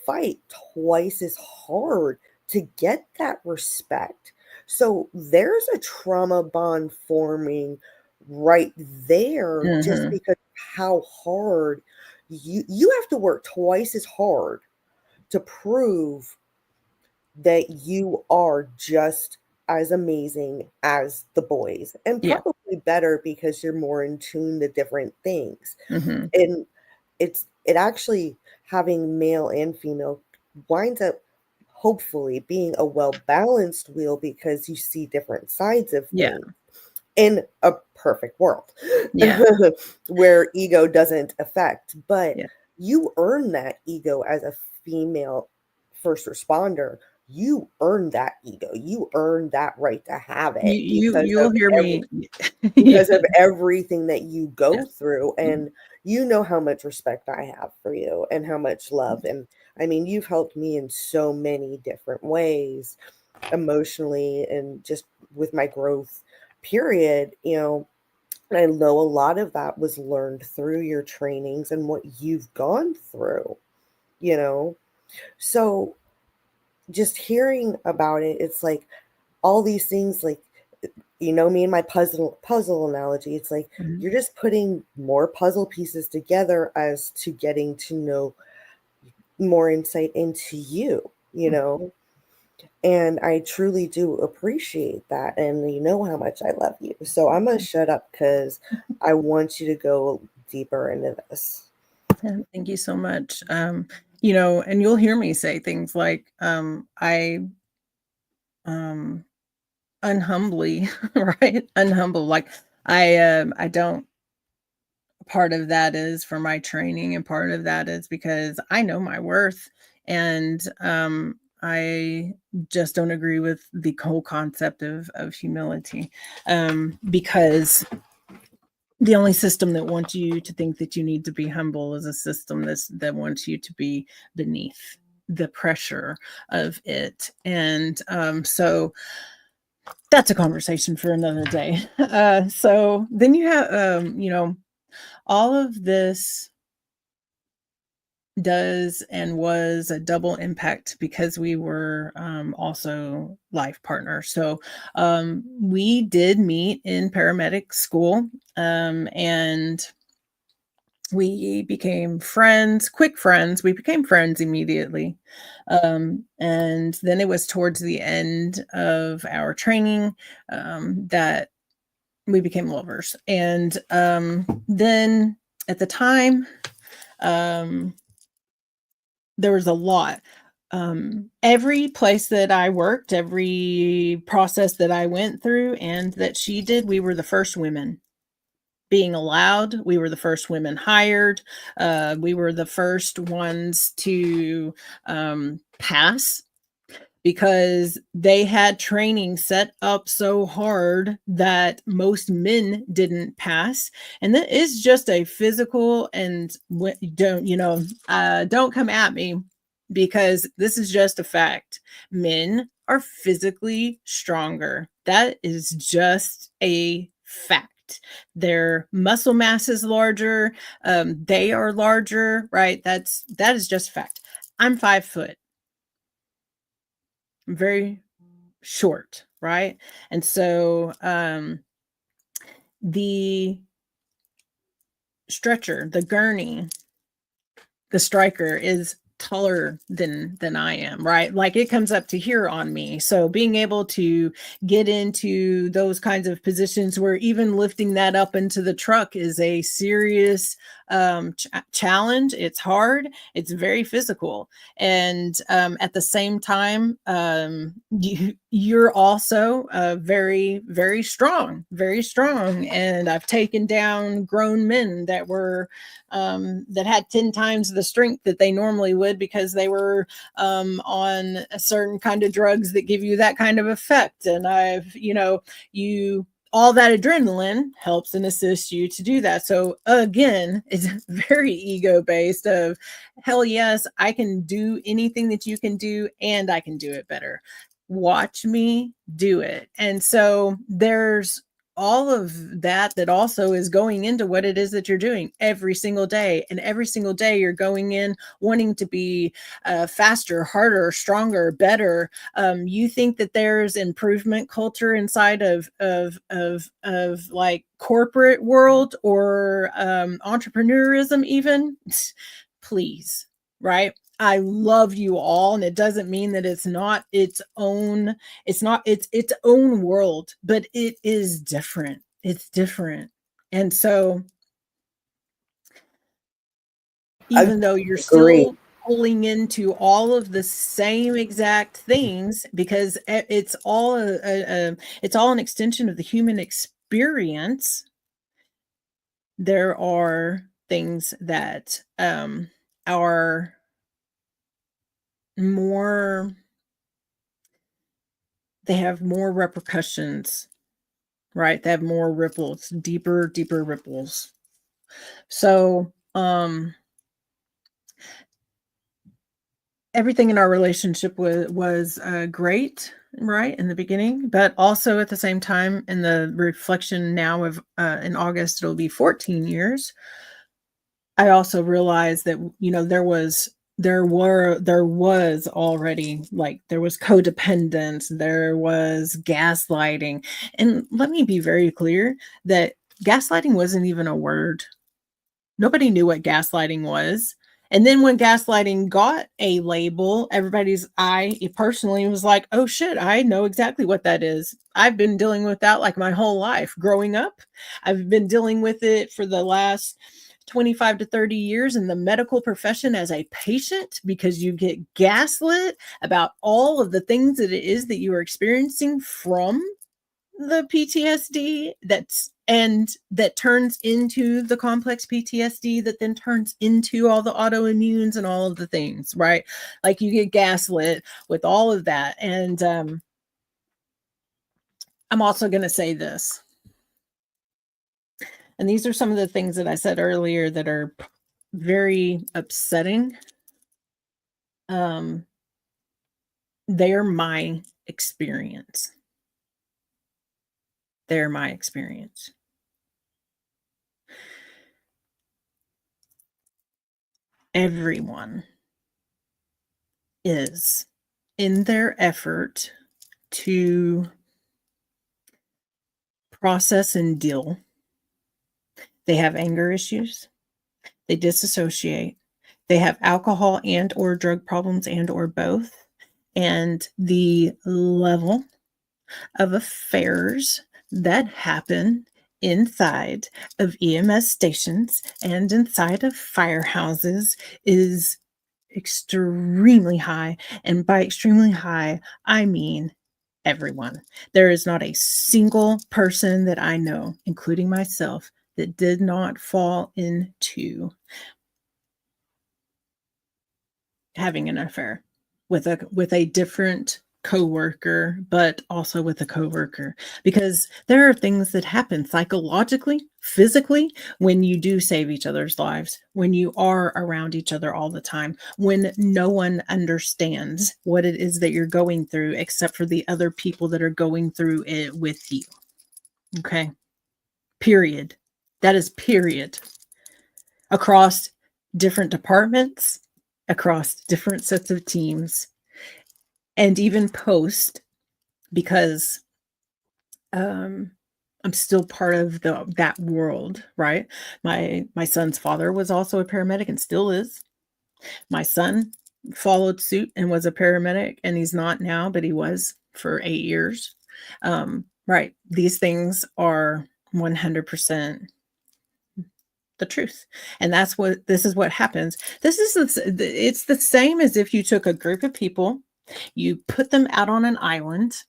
fight twice as hard to get that respect. So there's a trauma bond forming right there, just Mhm. because of how hard you have to work twice as hard to prove that you are just as amazing as the boys, and Yeah. probably better because you're more in tune to different things. Mhm. And it actually, having male and female, winds up hopefully being a well-balanced wheel because you see different sides of Yeah. things in a perfect world Yeah. where ego doesn't affect. But Yeah. you earn that ego as a female first responder. You earn that ego. You earn that right to have it You'll hear me. Yeah. because of everything that you go Yes. through. And you know how much respect I have for you and how much love. And I mean, you've helped me in so many different ways, emotionally and just with my growth period, and I know a lot of that was learned through your trainings and what you've gone through, you know. So just hearing about it, it's like all these things, like, me and my puzzle analogy, it's like Mhm. you're just putting more puzzle pieces together as to getting to know more insight into you, and I truly do appreciate that, and you know how much I love you. So I'm gonna shut up because I want you to go deeper into this. Yeah, thank you so much. And you'll hear me say things like, I um unhumbly, right? Unhumble. Like I don't part of that is for my training, and part of that is because I know my worth. And I just don't agree with the whole concept of humility. Because the only system that wants you to think that you need to be humble is a system that wants you to be beneath the pressure of it. And so that's a conversation for another day. So then you have, all of this does and was a double impact because we were also life partners. So we did meet in paramedic school, and we became friends, quick friends. We became friends immediately. And then it was towards the end of our training that we became lovers. And then at the time, um, there was a lot. Every place that I worked, every process that I went through and that she did, we were the first women being allowed. We were the first women hired. We were the first ones to pass, because they had training set up so hard that most men didn't pass. And that is just a physical, and don't come at me, because this is just a fact. Men are physically stronger. That is just a fact. Their muscle mass is larger. They are larger, right? That is just a fact. I'm 5 foot. I'm very short, right? And so the stretcher, the gurney, the striker is taller than I am, right? Like it comes up to here on me. So being able to get into those kinds of positions where even lifting that up into the truck is a serious challenge. It's hard. It's very physical. And at the same time, you're also very, very strong, very strong. And I've taken down grown men that were that had 10 times the strength that they normally would, because they were on a certain kind of drugs that give you that kind of effect. And all that adrenaline helps and assists you to do that. So again, it's very ego based of, hell yes, I can do anything that you can do, and I can do it better. Watch me do it. And so there's all of that also is going into what it is that you're doing every single day. And every single day you're going in wanting to be faster, harder, stronger, better. You think that there's improvement culture inside of like corporate world or entrepreneurism even? Please, right? I love you all, and it doesn't mean that it's not its own world, but it is different. It's different. And so even though you're Agree. still pulling into all of the same exact things, because it's all it's all an extension of the human experience, there are things that are more, they have more repercussions, right? They have more ripples, deeper ripples. So everything in our relationship was great, right, in the beginning, but also at the same time, in the reflection now of in August, it'll be 14 years. I also realized that, you know, there was already, like, there was codependence, there was gaslighting. And let me be very clear that gaslighting wasn't even a word. Nobody knew what gaslighting was. And then when gaslighting got a label, I personally was like, oh shit, I know exactly what that is. I've been dealing with that like my whole life growing up. I've been dealing with it for the last 25 to 30 years in the medical profession as a patient, because you get gaslit about all of the things that it is that you are experiencing from the PTSD that turns into the complex PTSD that then turns into all the autoimmunes and all of the things, right? Like, you get gaslit with all of that. And I'm also going to say this. And these are some of the things that I said earlier that are very upsetting. They're my experience. They're my experience. Everyone is, in their effort to process and deal, they have anger issues, they disassociate, they have alcohol and or drug problems and or both, and the level of affairs that happen inside of EMS stations and inside of firehouses is extremely high. And by extremely high, I mean everyone. There is not a single person that I know, including myself, that did not fall into having an affair with a different coworker, but also with a coworker, because there are things that happen psychologically, physically, when you do save each other's lives, when you are around each other all the time, when no one understands what it is that you're going through except for the other people that are going through it with you. Okay? Period. That is period. Across different departments, across different sets of teams, and even post, because I'm still part of that world, right? My son's father was also a paramedic and still is. My son followed suit and was a paramedic, and he's not now, but he was for 8 years. Right. These things are 100% the truth. And this is what happens. It's the same as if you took a group of people, you put them out on an island,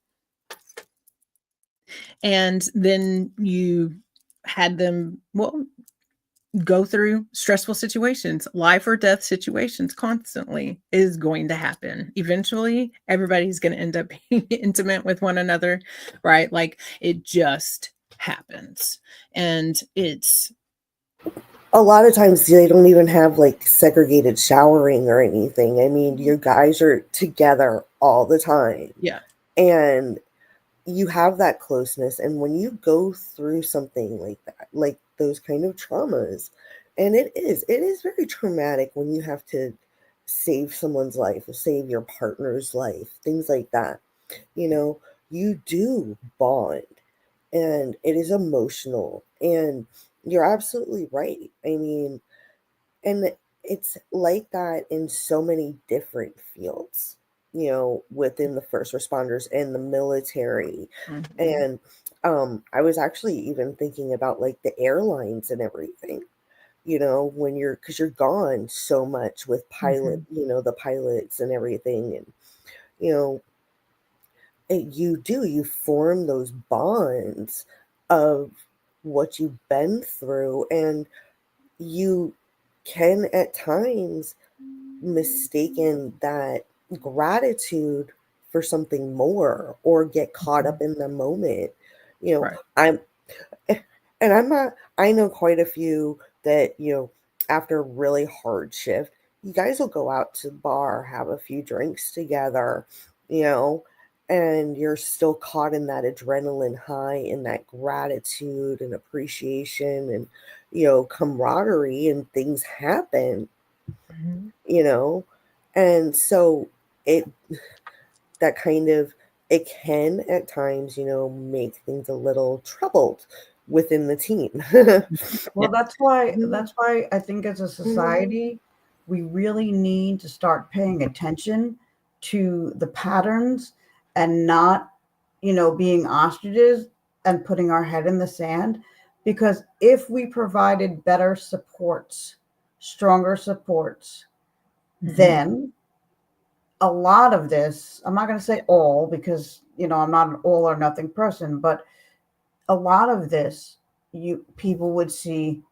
and then you had them, well, go through stressful situations. Life or death situations constantly is going to happen. Eventually, everybody's going to end up being intimate with one another, right? Like, it just happens. And it's a lot of times they don't even have like segregated showering or anything. I mean, you guys are together all the time. Yeah. And you have that closeness. And when you go through something like that, like those kind of traumas, and it is very traumatic when you have to save someone's life or save your partner's life, things like that. You know, you do bond, and it is emotional, and you're absolutely right. I mean, and it's like that in so many different fields, you know, within the first responders and the military. Mhm. And I was actually even thinking about like the airlines and everything, you know, when because you're gone so much with pilot, you know, the pilots and everything. And, you know, you form those bonds of what you've been through, and you can at times mistaken that gratitude for something more, or get caught up in the moment. You know, Right. I'm not, I know quite a few that, you know, after a really hard shift, you guys will go out to the bar, have a few drinks together, you know, and you're still caught in that adrenaline high and that gratitude and appreciation and, camaraderie, and things happen, Mhm. and so it that kind of it can at times, make things a little troubled within the team. Well, Yeah. that's why I think as a Mhm. society, we really need to start paying attention to the patterns and not, being ostriches and putting our head in the sand. Because if we provided better supports, stronger supports, Mhm. then a lot of this, I'm not going to say all because, I'm not an all or nothing person, but a lot of this, people would see,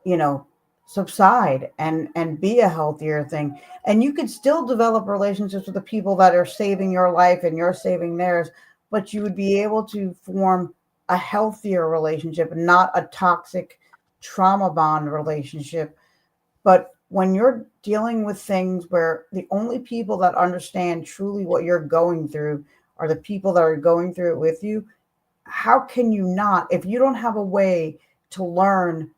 you know subside and be a healthier thing, and you could still develop relationships with the people that are saving your life and you're saving theirs, but you would be able to form a healthier relationship, not a toxic trauma bond relationship. But when you're dealing with things where the only people that understand truly what you're going through are the people that are going through it with you, how can you not, if you don't have a way to learn,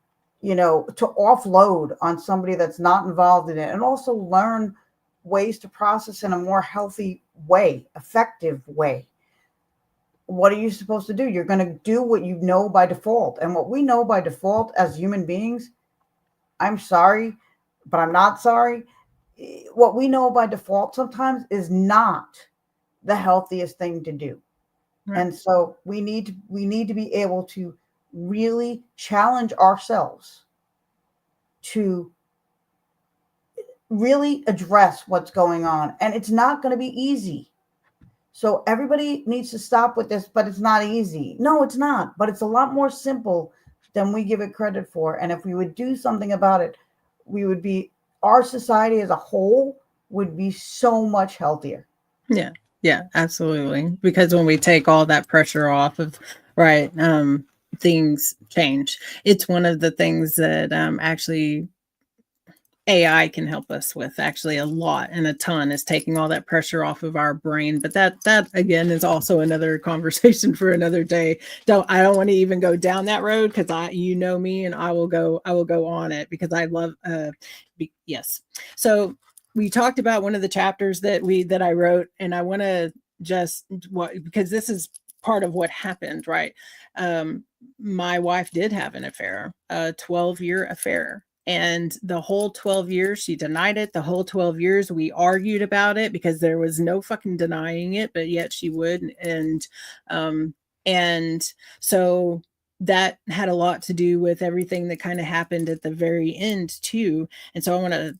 to offload on somebody that's not involved in it, and also learn ways to process in a more healthy way, effective way? What are you supposed to do? You're going to do what you know by default. And what we know by default as human beings, I'm sorry, but I'm not sorry. What we know by default sometimes is not the healthiest thing to do. Right. And so we need to be able to really challenge ourselves to really address what's going on. And it's not going to be easy. So everybody needs to stop with this, but it's not easy. No, it's not, but it's a lot more simple than we give it credit for. And if we would do something about it, we would be our society as a whole would be so much healthier. Yeah. Yeah, absolutely. Because when we take all that pressure off of, right, things change. It's one of the things that actually AI can help us with, actually a lot and a ton, is taking all that pressure off of our brain. But that again is also another conversation for another day. I don't want to even go down that road, because me, and I will go on it, because I love yes. So we talked about one of the chapters that I wrote, and I want to just because this is part of what happened, right? My wife did have an affair, a 12-year affair. And the whole 12 years, she denied it. The whole 12 years, we argued about it, because there was no fucking denying it, but yet she would. Um, and so that had a lot to do with everything that kind of happened at the very end too. And so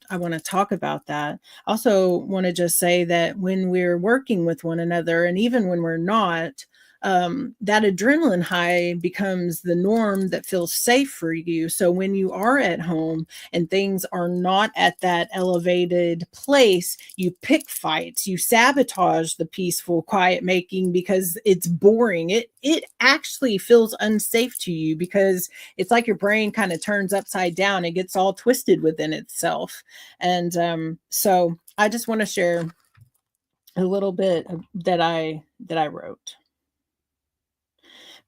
I want to talk about that. Also want to just say that when we're working with one another, and even when we're not, that adrenaline high becomes the norm that feels safe for you. So when you are at home and things are not at that elevated place, you pick fights, you sabotage the peaceful quiet making, because it's boring. It actually feels unsafe to you, because it's like your brain kind of turns upside down. It gets all twisted within itself. And so I just want to share a little bit that I wrote,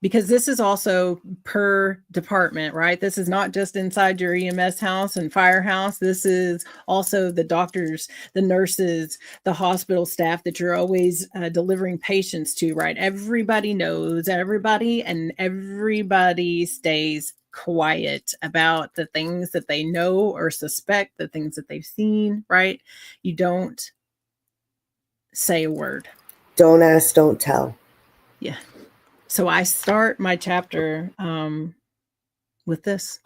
because this is also per department, right? This is not just inside your EMS house and firehouse. This is also the doctors, the nurses, the hospital staff that you're always delivering patients to, right? Everybody knows everybody, and everybody stays quiet about the things that they know or suspect, the things that they've seen, right? You don't say a word. Don't ask, don't tell. Yeah. So I start my chapter with this.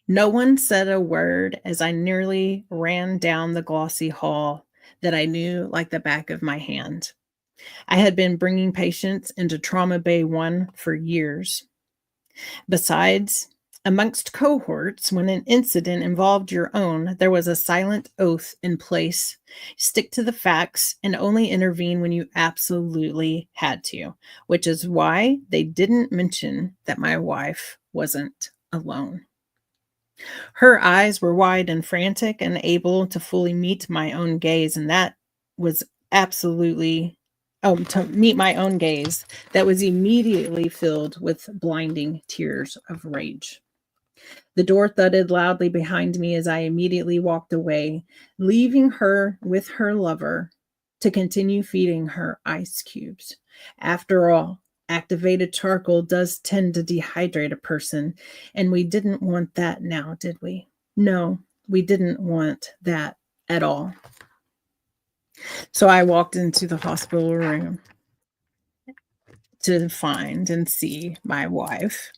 No one said a word as I nearly ran down the glossy hall that I knew like the back of my hand. I had been bringing patients into Trauma Bay 1 for years. Besides, amongst cohorts, when an incident involved your own, there was a silent oath in place. Stick to the facts and only intervene when you absolutely had to, which is why they didn't mention that my wife wasn't alone. Her eyes were wide and frantic and able to fully meet my own gaze, and that was absolutely to meet my own gaze, that was immediately filled with blinding tears of rage. The door thudded loudly behind me as I immediately walked away, leaving her with her lover to continue feeding her ice cubes. After all, activated charcoal does tend to dehydrate a person, and we didn't want that now, did we? No, we didn't want that at all. So I walked into the hospital room to find and see my wife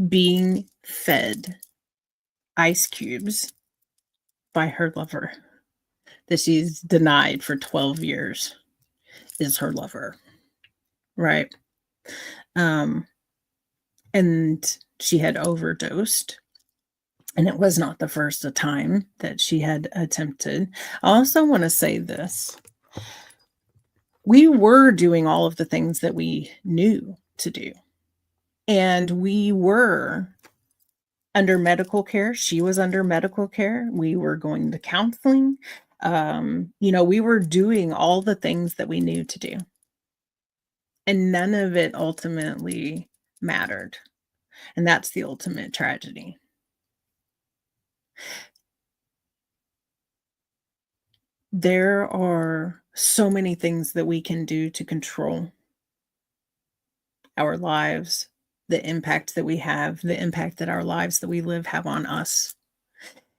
being fed ice cubes by her lover that she's denied for 12 years is her lover, right? And she had overdosed, and it was not the first time that she had attempted. I also want to say this. We were doing all of the things that we knew to do, and we were under medical care. She was under medical care. We were going to counseling. We were doing all the things that we knew to do. And none of it ultimately mattered. And that's the ultimate tragedy. There are so many things that we can do to control our lives, the impact that we have, the impact that our lives that we live have on us.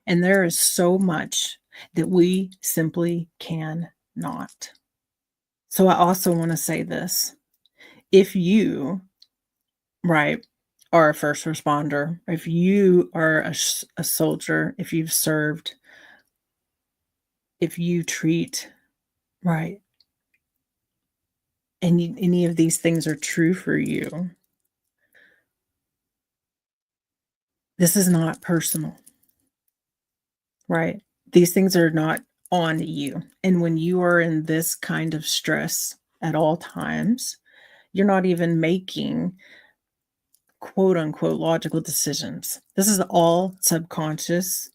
And there is so much that we simply cannot. So I also want to say this. If you, right, are a first responder, if you are a soldier, if you've served, if you treat, right, and any of these things are true for you, this is not personal, right? These things are not on you. And when you are in this kind of stress at all times, you're not even making quote unquote logical decisions. This is all subconscious.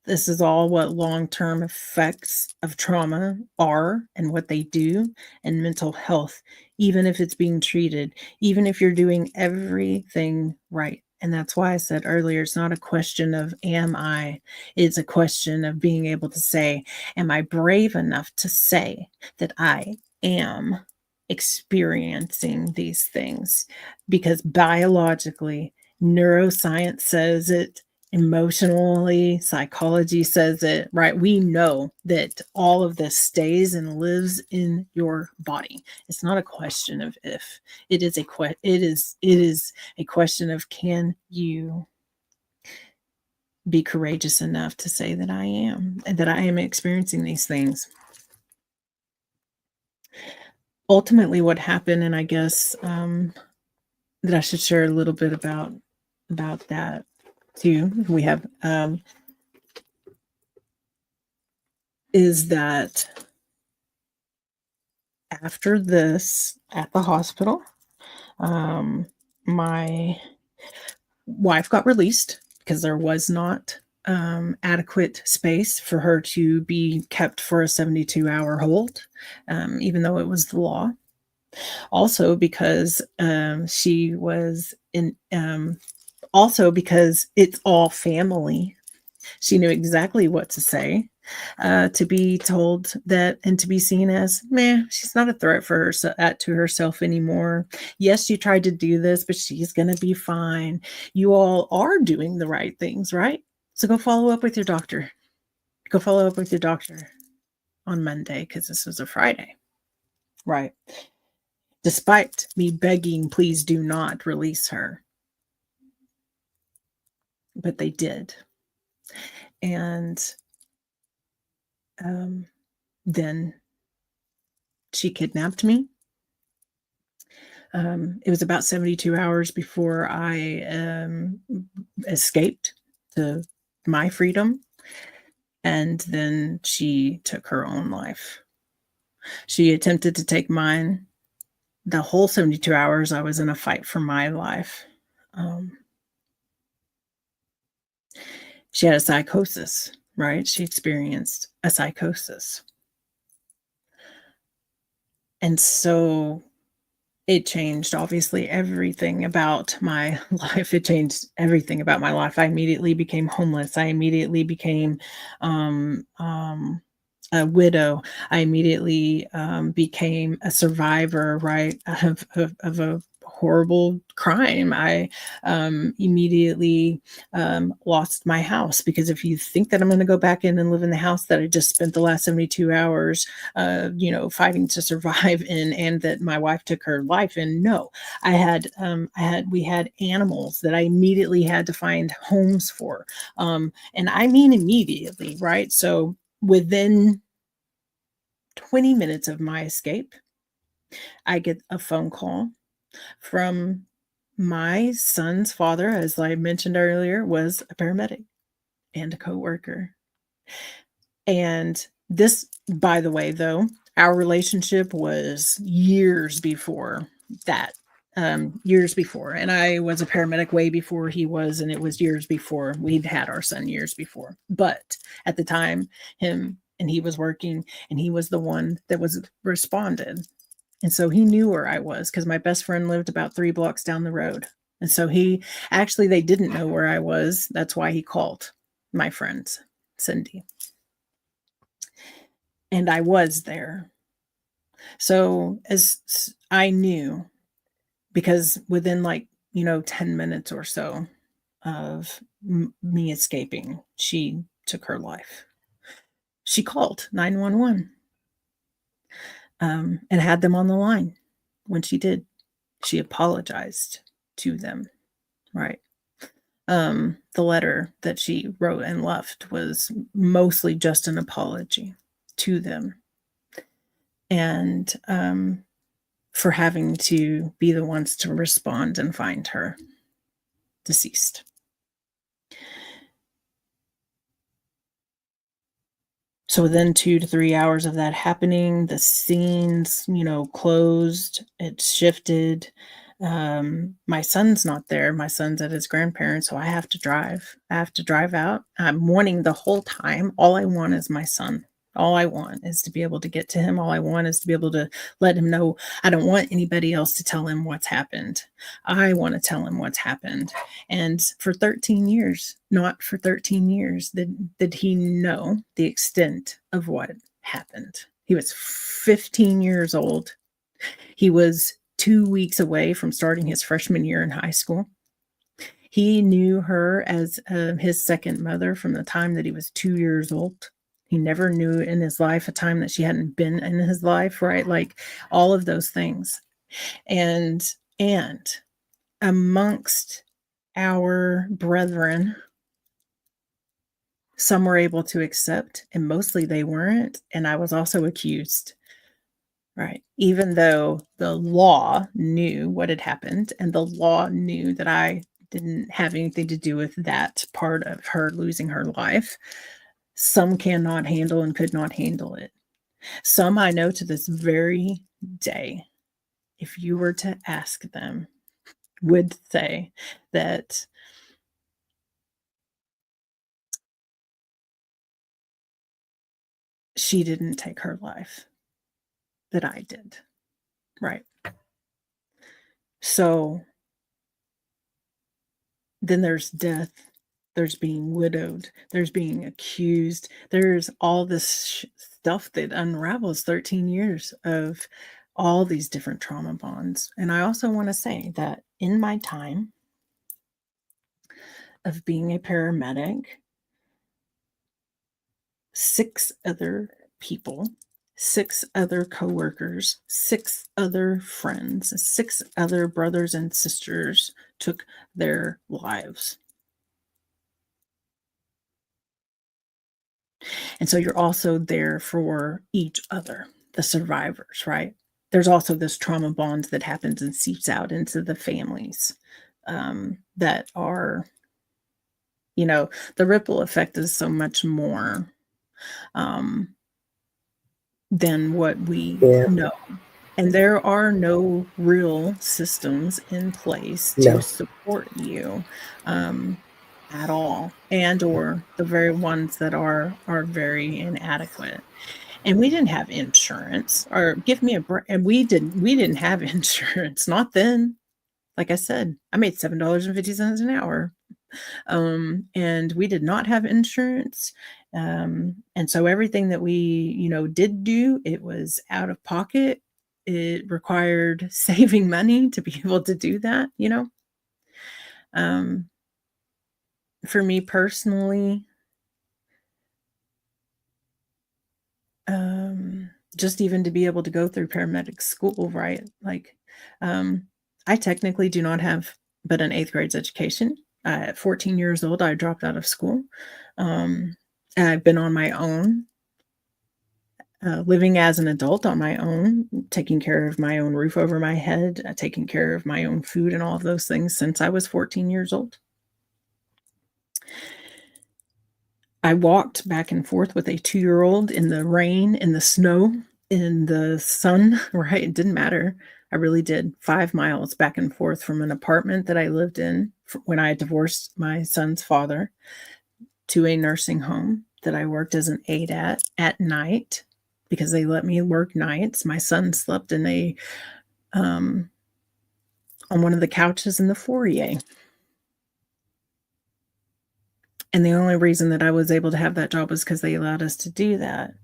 This is all what long-term effects of trauma are and what they do, and mental health, even if it's being treated, even if you're doing everything right. And that's why I said earlier, it's not a question of am I, it's a question of being able to say, am I brave enough to say that I am experiencing these things? Because biologically, neuroscience says it, emotionally, psychology says it, right? We know that all of this stays and lives in your body. It's not a question of if. It is a question of, can you be courageous enough to say that I am, and that I am experiencing these things? Ultimately, what happened, and I guess that I should share a little bit about that too. We have is that after this at the hospital, my wife got released because there was not adequate space for her to be kept for a 72-hour hold, even though it was the law. Also because she was in, also because it's all family. She knew exactly what to say, to be told that and to be seen as, meh, she's not a threat for her to herself anymore. Yes, she tried to do this, but she's going to be fine. You all are doing the right things, right? So go follow up with your doctor. Go follow up with your doctor on Monday, because this was a Friday, right? Despite me begging, please do not release her. But they did. And then she kidnapped me. It was about 72 hours before I escaped to my freedom. And then she took her own life. She attempted to take mine. The whole 72 hours, I was in a fight for my life. she had a psychosis, right? She experienced a psychosis. And so it changed, obviously, everything about my life. It changed everything about my life. I immediately became homeless. I immediately became a widow. I immediately became a survivor, right, of a horrible crime. I immediately lost my house, because if you think that I'm going to go back in and live in the house that I just spent the last 72 hours, fighting to survive in, and that my wife took her life in, no, we had animals that I immediately had to find homes for. And I mean immediately, right? So within 20 minutes of my escape, I get a phone call from my son's father, as I mentioned earlier, was a paramedic and a coworker. And this, by the way, though, our relationship was years before that. Years before. And I was a paramedic way before he was, and it was years before we'd had our son, years before. But at the time, he was working, and he was the one that was responded. And so he knew where I was, because my best friend lived about 3 blocks down the road. And so they didn't know where I was. That's why he called my friend, Cindy. And I was there. So as I knew, because within 10 minutes or so of me escaping, she took her life. She called 911 and had them on the line. When she did, she apologized to them, right? The letter that she wrote and left was mostly just an apology to them. And for having to be the ones to respond and find her deceased. So within 2 to 3 hours of that happening, the scenes, closed, it shifted. My son's not there. My son's at his grandparents, so I have to drive. I have to drive out. I'm mourning the whole time. All I want is my son. All I want is to be able to get to him. All I want is to be able to let him know. I don't want anybody else to tell him what's happened. I want to tell him what's happened. And for 13 years, not for 13 years, did he know the extent of what happened. He was 15 years old. He was 2 weeks away from starting his freshman year in high school. He knew her as his second mother from the time that he was 2 years old. He never knew in his life a time that she hadn't been in his life, right? Like all of those things. And amongst our brethren, some were able to accept, and mostly they weren't. And I was also accused, right? Even though the law knew what had happened, and the law knew that I didn't have anything to do with that part of her losing her life. Some cannot handle and could not handle it. Some I know to this very day, if you were to ask them, would say that she didn't take her life, that I did, right? So then there's death, there's being widowed, there's being accused, there's all this stuff that unravels 13 years of all these different trauma bonds. And I also want to say that in my time of being a paramedic, 6 other people, 6 other coworkers, 6 other friends, 6 other brothers and sisters took their lives. And so you're also there for each other, the survivors, right? There's also this trauma bond that happens and seeps out into the families that are, the ripple effect is so much more than what we know. And there are no real systems in place to support you at all, and or the very ones that are very inadequate. And we didn't have insurance, or give me a break. And we didn't have insurance, not then. Like I said, I made $7.50 an hour. And we did not have insurance. And so everything that we, did do, it was out of pocket. It required saving money to be able to do that, For me personally, just even to be able to go through paramedic school, right? Like, I technically do not have but an 8th grade education. At 14 years old, I dropped out of school. I've been on my own, living as an adult on my own, taking care of my own roof over my head, taking care of my own food and all of those things since I was 14 years old. I walked back and forth with a 2-year-old in the rain, in the snow, in the sun, right? It didn't matter. I really did. 5 miles back and forth from an apartment that I lived in when I divorced my son's father to a nursing home that I worked as an aide at night, because they let me work nights. My son slept in on one of the couches in the foyer. And the only reason that I was able to have that job was because they allowed us to do that.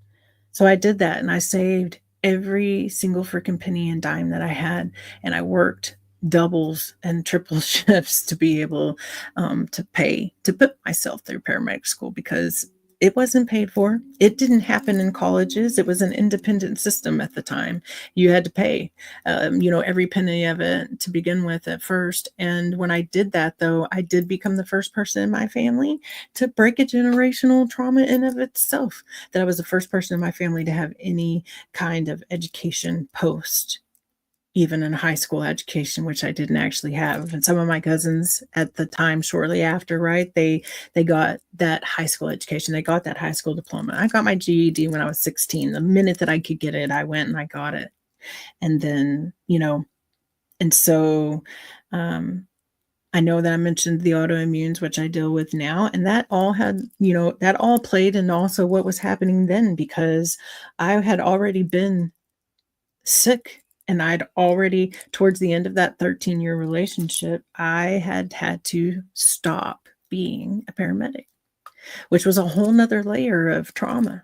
So I did that, and I saved every single freaking penny and dime that I had, and I worked doubles and triple shifts to be able to put myself through paramedic school, because it wasn't paid for. It didn't happen in colleges. It was an independent system at the time. You had to pay, every penny of it to begin with at first. And when I did that, though, I did become the first person in my family to break a generational trauma in of itself. That I was the first person in my family to have any kind of education post, even in high school education, which I didn't actually have. And some of my cousins at the time, shortly after, right, they got that high school education. They got that high school diploma. I got my GED when I was 16. The minute that I could get it, I went and I got it. And then, and so I know that I mentioned the autoimmunes, which I deal with now, and that all had, that all played in also what was happening then, because I had already been sick. And I'd already, towards the end of that 13-year relationship, I had to stop being a paramedic, which was a whole nother layer of trauma.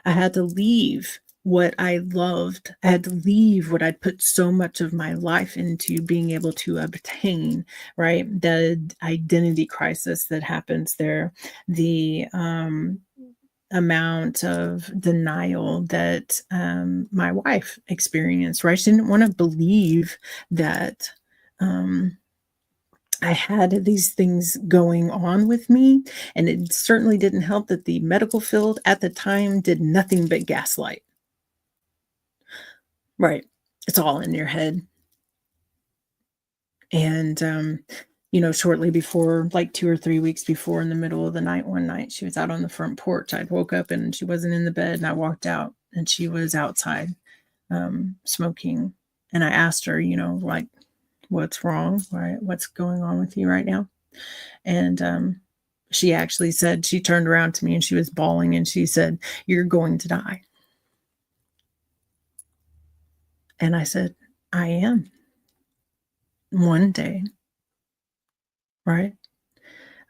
I had to leave what I loved. I had to leave what I'd put so much of my life into being able to obtain, right? The identity crisis that happens there, the amount of denial that my wife experienced, right? She didn't want to believe that I had these things going on with me. And it certainly didn't help that the medical field at the time did nothing but gaslight. Right. It's all in your head. And, shortly before, like 2 or 3 weeks before, in the middle of the night, one night, she was out on the front porch. I'd woke up and she wasn't in the bed, and I walked out and she was outside smoking. And I asked her, like, what's wrong? Right? What's going on with you right now? And she actually said, she turned around to me and she was bawling and she said, "You're going to die." And I said, "I am. One day." Right?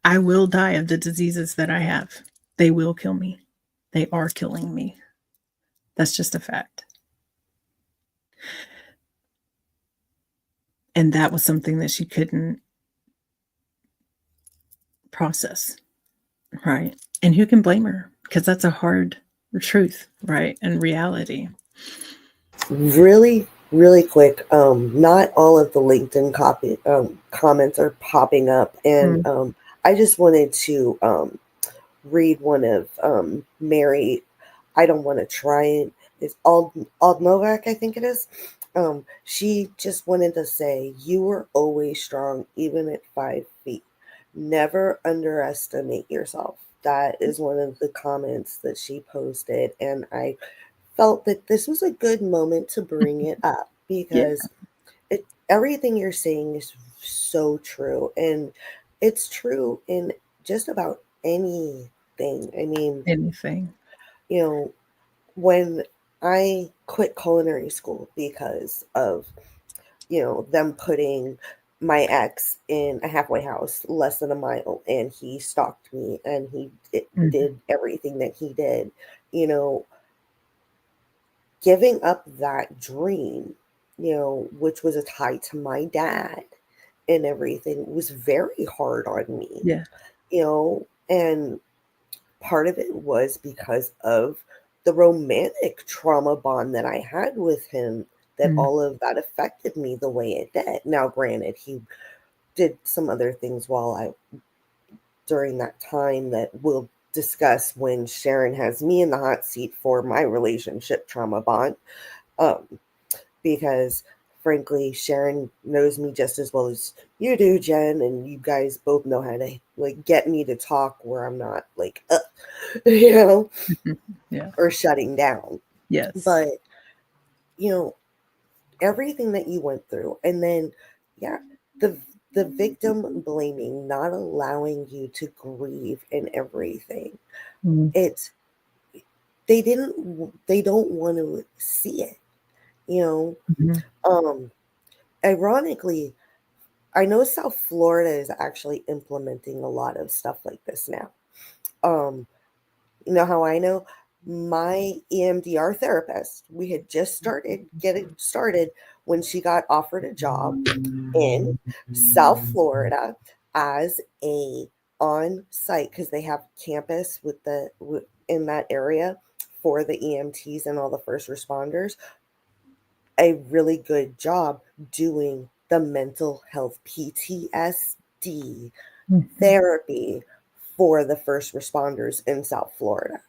I will die of the diseases that I have. They will kill me. They are killing me. That's just a fact. And that was something that she couldn't process, right? And who can blame her? Because that's a hard truth, right? And reality. Really, really quick. Not all of the LinkedIn comments are popping up, and I just wanted to read one of Mary. I don't want to try it. It's Novak, I think it is. She just wanted to say, "You were always strong, even at 5 feet. Never underestimate yourself." That is one of the comments that she posted, and I felt that this was a good moment to bring it up, because everything you're saying is so true, and it's true in just about anything. I mean, Anything. When I quit culinary school because of, them putting my ex in a halfway house less than a mile, and he stalked me and he did everything that he did, giving up that dream, which was a tie to my dad and everything, was very hard on me, Yeah. And part of it was because of the romantic trauma bond that I had with him, that all of that affected me the way it did. Now, granted, he did some other things during that time that we'll discuss when Sharon has me in the hot seat for my relationship trauma bond. Because frankly, Sharon knows me just as well as you do, Jen, and you guys both know how to get me to talk where I'm not Yeah. or shutting down. Yes. But everything that you went through, and then the victim blaming, not allowing you to grieve and everything. It's they don't want to see it. Ironically, I know South Florida is actually implementing a lot of stuff like this now. You know how I know? My EMDR therapist, we had just getting started when she got offered a job in South Florida as a on site, because they have campus in that area for the EMTs and all the first responders, a really good job doing the mental health PTSD therapy for the first responders in South Florida.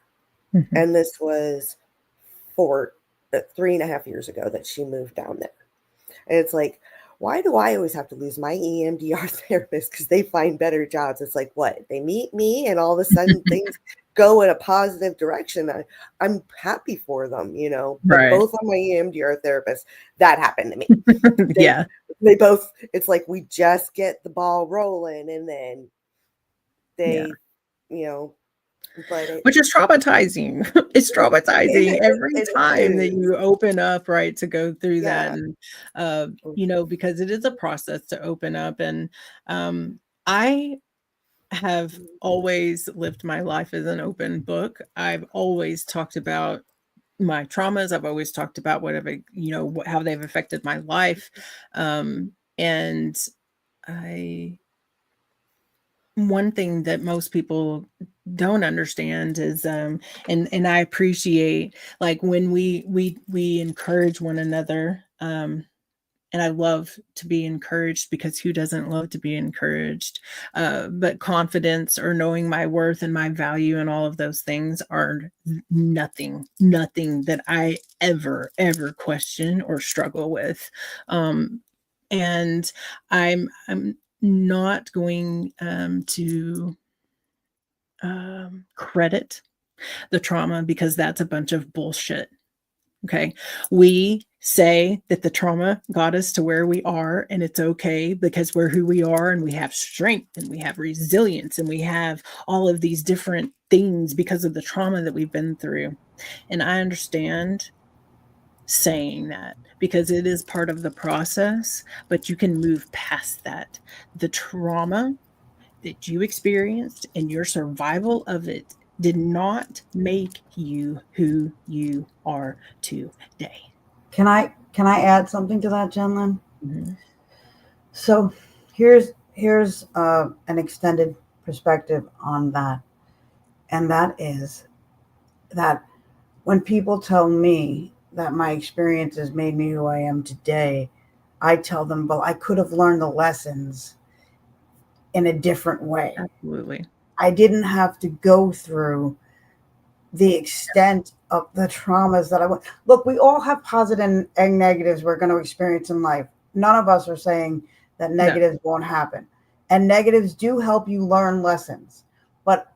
And this was 3.5 years ago that she moved down there. And it's like, why do I always have to lose my EMDR therapist? Because they find better jobs. It's like, what? They meet me and all of a sudden things go in a positive direction. I'm happy for them, but Right. both of my EMDR therapists, that happened to me. Yeah. They both, it's like we just get the ball rolling and then they, but which is traumatizing. It's traumatizing every it time that is. you open up, right, to go through that. Yeah. And, because it is a process to open up. And I have always lived my life as an open book. I've always talked about my traumas. I've always talked about whatever, how they've affected my life. And one thing that most people don't understand is and I appreciate, like, when we encourage one another, and I love to be encouraged, because who doesn't love to be encouraged? But confidence, or knowing my worth and my value and all of those things, are nothing that I ever question or struggle with. And I'm not going to credit the trauma, because that's a bunch of bullshit. Okay. We say that the trauma got us to where we are, and it's okay because we're who we are, and we have strength, and we have resilience, and we have all of these different things because of the trauma that we've been through. And I understand saying that, because it is part of the process, but you can move past that. The trauma that you experienced and your survival of it did not make you who you are today. Can I add something to that, JenLyn? Mhm. So here's an extended perspective on that, and that is that when people tell me that my experiences made me who I am today, I tell them, well, I could have learned the lessons in a different way. Absolutely. I didn't have to go through the extent of the traumas that I went. Look, we all have positive and negatives we're going to experience in life. None of us are saying that No. negatives won't happen. And negatives do help you learn lessons. But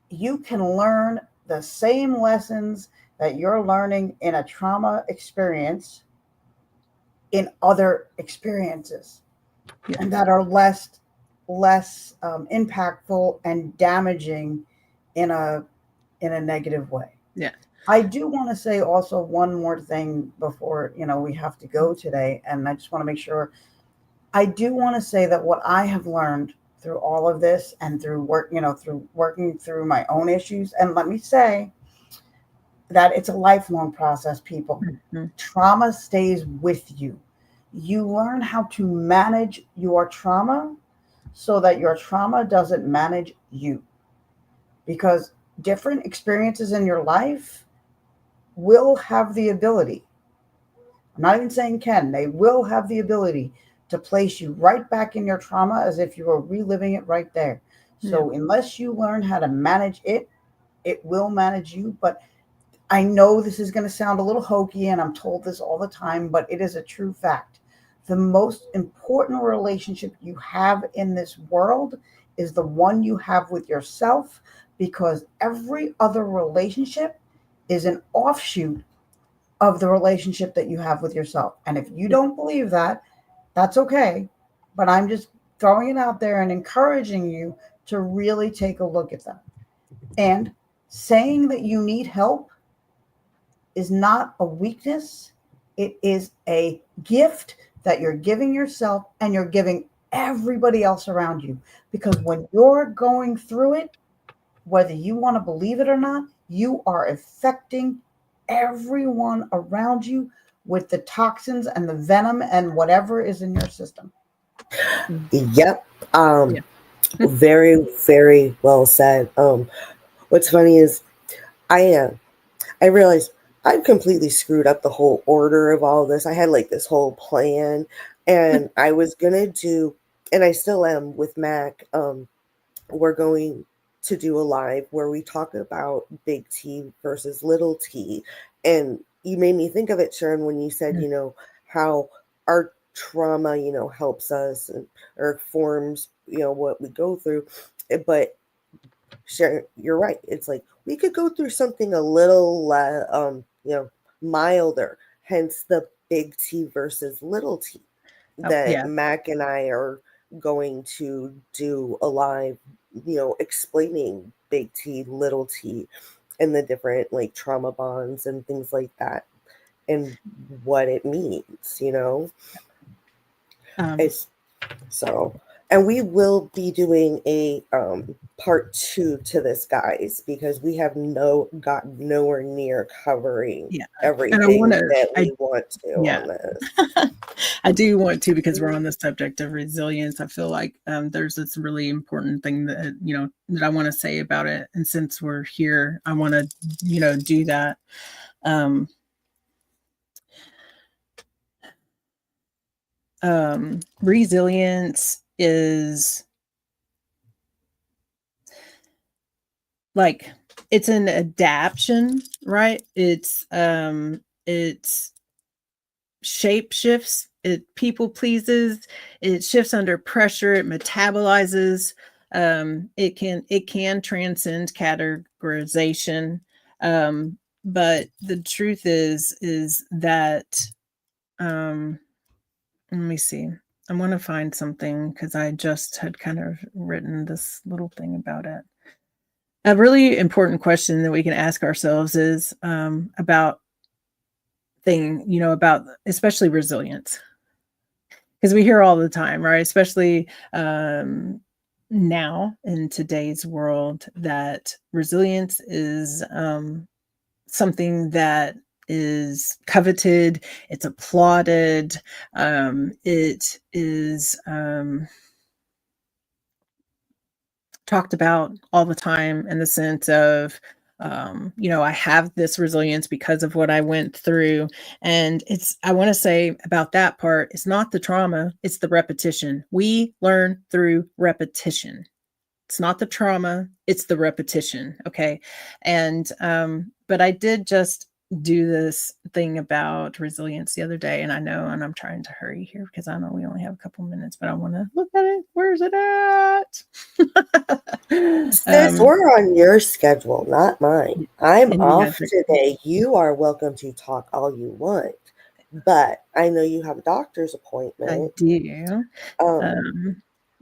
you can learn the same lessons that you're learning in a trauma experience in other experiences, Yeah. and that are less less impactful and damaging in a negative way. Yeah. I do want to say also one more thing before we have to go today, and I just want to make sure. I do want to say that what I have learned through all of this and through through working through my own issues, and let me say that it's a lifelong process, people. Mm-hmm. Trauma stays with you. You learn how to manage your trauma so that your trauma doesn't manage you. Because different experiences in your life will have the ability, I'm not even saying can, they will have the ability to place you right back in your trauma as if you were reliving it right there. So, unless you learn how to manage it, it will manage you. But I know this is going to sound a little hokey, and I'm told this all the time, but it is a true fact. The most important relationship you have in this world is the one you have with yourself, because every other relationship is an offshoot of the relationship that you have with yourself. And if you don't believe that, that's okay. But I'm just throwing it out there and encouraging you to really take a look at them. And saying that you need help is not a weakness. It is a gift that you're giving yourself and you're giving everybody else around you. Because when you're going through it, whether you want to believe it or not, you are affecting everyone around you with the toxins and the venom and whatever is in your system. Yep. Very, very well said. What's funny is I realized I completely screwed up the whole order of all this. I had like this whole plan, and I was gonna do, and I still am with Mac. We're going to do a live where we talk about big T versus little T. And you made me think of it, Sharon, when you said, how our trauma, helps us or forms, what we go through. But Sharon, you're right. It's like we could go through something a little, milder, hence the big T versus little T that Mac and I are going to do a live, explaining big T, little T, and the different like trauma bonds and things like that, and what it means, and we will be doing a part 2 to this, guys, because we have gotten nowhere near covering everything that we want to on this. I do want to, because we're on the subject of resilience. I feel like there's this really important thing that that I want to say about it, and since we're here, I want to do that. Resilience is like, it's an adaptation, right? It's shape shifts, it people pleases, it shifts under pressure, it metabolizes, it can transcend categorization. But the truth is that let me see. I want to find something, because I just had kind of written this little thing about it. A really important question that we can ask ourselves is about especially resilience. Because we hear all the time, right? Especially now in today's world, that resilience is something that is coveted, it's applauded, it is talked about all the time, in the sense of I have this resilience because of what I went through. And I want to say about that part, it's not the trauma, it's the repetition. We learn through repetition. It's not the trauma, it's the repetition. Okay. And but I did just do this thing about resilience the other day, and I'm trying to hurry here because I know we only have a couple minutes, but I want to look at it. Where's it at? Sis, we're on your schedule, not mine. I'm off today. You are welcome to talk all you want, but I know you have a doctor's appointment. I do.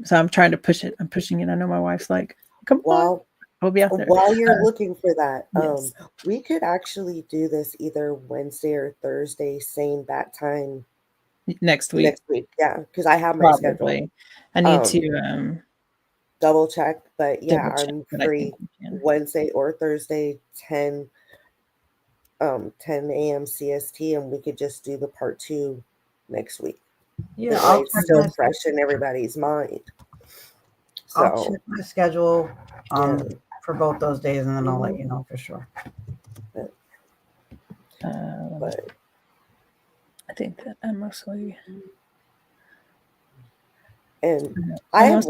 So I'm trying to push it. I'm pushing it. I know my wife's like, come on, we'll be out there. While you're looking for that, Yes. we could actually do this either Wednesday or Thursday, same bat time Next week, next week. Yeah, because I have my schedule. probably. I need to Double check, but yeah, double check, I'm but I free think we can. Wednesday or Thursday, 10 a.m. CST, and we could just do the part 2 next week. Yeah, That way it's still fresh in everybody's mind. I'll So check my schedule yeah. for both those days, and then I'll let you know for sure. But I think that I mostly. And I had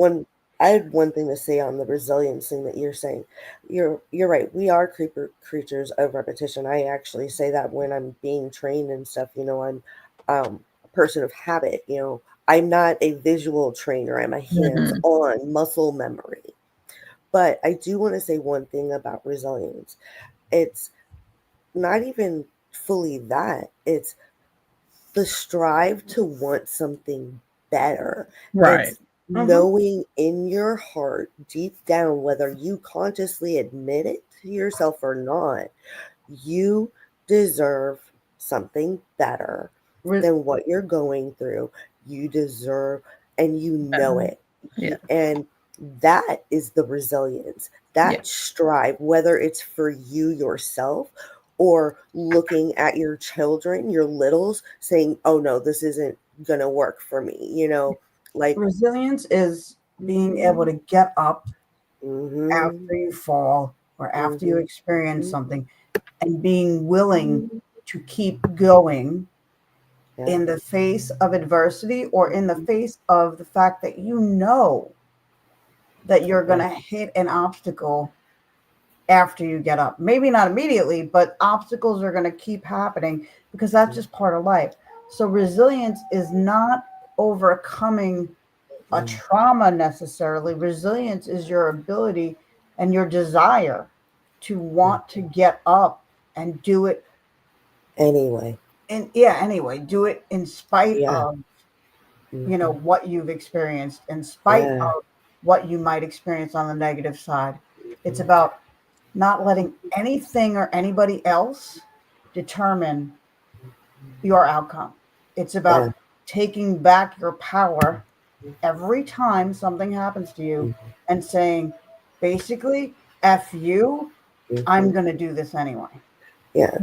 one thing to say on the resilience thing that you're saying. You're right. We are creatures of repetition. I actually say that when I'm being trained and stuff. You know, I'm a person of habit. You know, I'm not a visual trainer. I'm a hands-on muscle memory. But I do want to say one thing about resilience. It's not even fully that. It's the strive to want something better. Right. It's knowing in your heart, deep down, whether you consciously admit it to yourself or not, you deserve something better than what you're going through. You deserve, and you know it. Yeah. And that is the resilience, that strive, whether it's for you yourself or looking at your children, your littles, saying, oh no, this isn't going to work for me. You know, like resilience is being able to get up after you fall or after you experience something and being willing to keep going in the face of adversity or in the face of the fact that you know that you're going to hit an obstacle after you get up. Maybe not immediately, but obstacles are going to keep happening because that's just part of life. So resilience is not overcoming a trauma necessarily. Resilience is your ability and your desire to want to get up and do it anyway. And anyway, do it in spite of what you've experienced, in spite of what you might experience on the negative side. It's about not letting anything or anybody else determine your outcome. It's about taking back your power every time something happens to you and saying, basically, F you, I'm going to do this anyway. Yeah.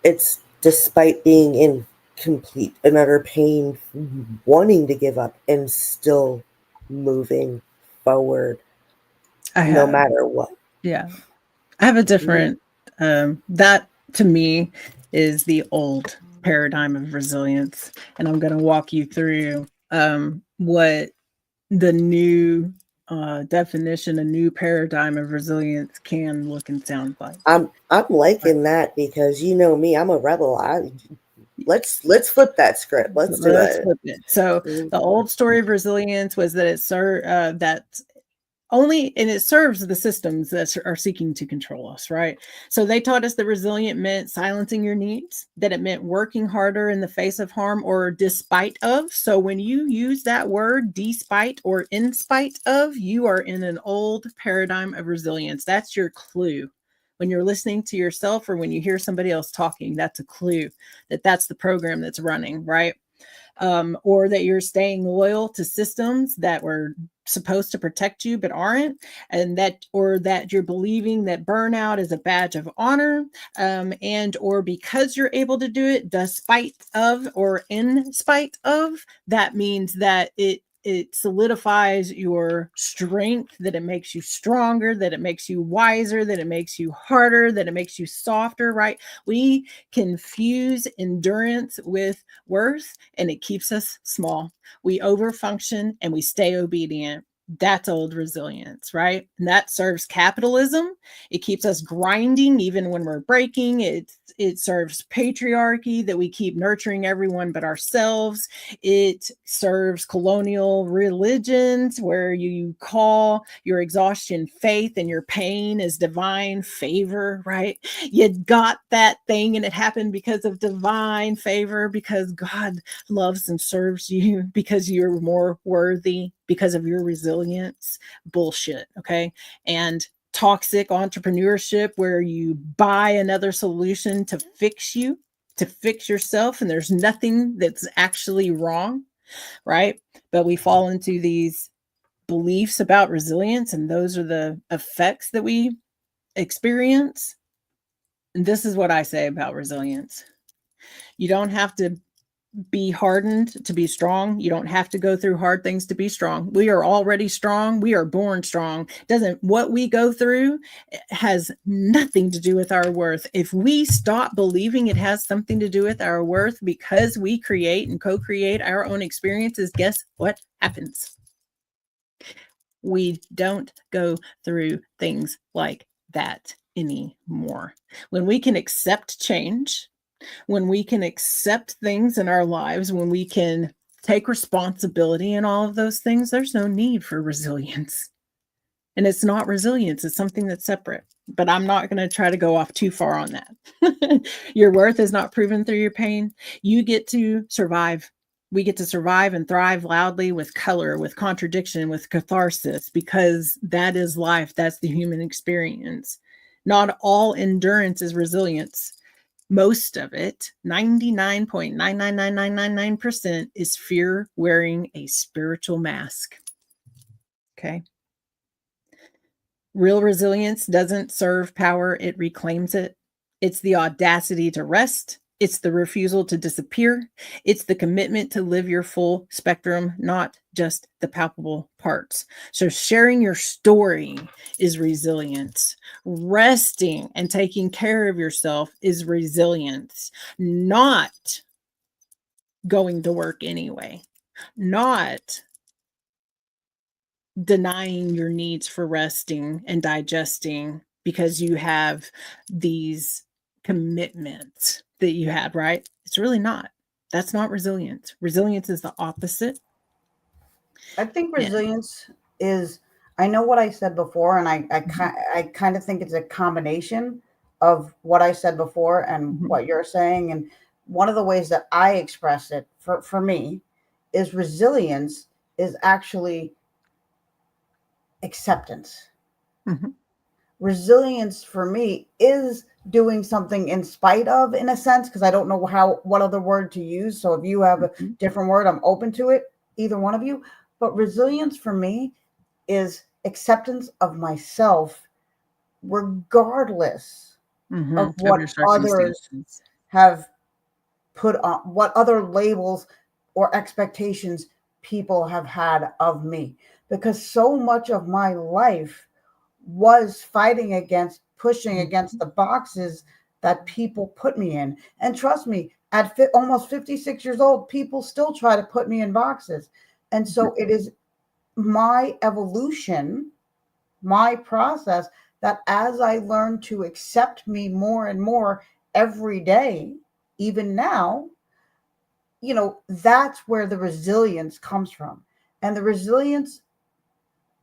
It's despite being in complete and utter pain, wanting to give up and still moving forward no matter what. Yeah. I have a different, that to me is the old paradigm of resilience. And I'm going to walk you through what the new definition, a new paradigm of resilience can look and sound like. I'm liking that because you know me, I'm a rebel. Let's flip that script. Let's do it. Flip it. So the old story of resilience was that it serves the systems that are seeking to control us, right? So they taught us that resilient meant silencing your needs, that it meant working harder in the face of harm or despite of. So when you use that word despite or in spite of, you are in an old paradigm of resilience. That's your clue. When you're listening to yourself or when you hear somebody else talking, that's a clue that that's the program that's running, right? Or that you're staying loyal to systems that were supposed to protect you but aren't, and that you're believing that burnout is a badge of honor, and or because you're able to do it despite of or in spite of. That means that it solidifies your strength, that it makes you stronger, that it makes you wiser, that it makes you harder, that it makes you softer, right? We confuse endurance with worth, and it keeps us small. We overfunction and we stay obedient. That's old resilience, right? And that serves capitalism. It keeps us grinding even when we're breaking. It serves patriarchy, that we keep nurturing everyone but ourselves. It serves colonial religions where you call your exhaustion faith and your pain is divine favor, right? You got that thing and it happened because of divine favor, because God loves and serves you, because you're more worthy because of your resilience bullshit. Okay. And toxic entrepreneurship where you buy another solution to fix you, to fix yourself, and there's nothing that's actually wrong, right? But we fall into these beliefs about resilience, and those are the effects that we experience. And this is what I say about resilience. You don't have to be hardened to be strong. You don't have to go through hard things to be strong. We are already strong. We are born strong. Doesn't what we go through has nothing to do with our worth. If we stop believing it has something to do with our worth because we create and co-create our own experiences, guess what happens? We don't go through things like that anymore. When we can accept change, when we can accept things in our lives, when we can take responsibility in all of those things, there's no need for resilience. And it's not resilience, it's something that's separate. But I'm not going to try to go off too far on that. Your worth is not proven through your pain. You get to survive. We get to survive and thrive loudly with color, with contradiction, with catharsis, because that is life. That's the human experience. Not all endurance is resilience. Most of it, 99.99999%, is fear wearing a spiritual mask. Okay. Real resilience doesn't serve power, it reclaims it. It's the audacity to rest. It's the refusal to disappear. It's the commitment to live your full spectrum, not just the palpable parts. So sharing your story is resilience. Resting and taking care of yourself is resilience. Not going to work anyway. Not denying your needs for resting and digesting because you have these commitments that you had, right? It's really not. That's not resilience. Resilience is the opposite. I think Yeah. resilience is, I know what I said before, and I kind of think it's a combination of what I said before and what you're saying. And one of the ways that I express it for me is resilience is actually acceptance. Mhm. Resilience for me is doing something in spite of, in a sense, because I don't know what other word to use. So if you have a different word, I'm open to it, either one of you. But resilience for me is acceptance of myself, regardless of Of what your others circumstances. have put on, what other labels or expectations people have had of me. Because so much of my life was fighting against, pushing against the boxes that people put me in. And trust me, at almost 56 years old, people still try to put me in boxes. And so it is my evolution, my process, that as I learn to accept me more and more every day, even now, that's where the resilience comes from. And the resilience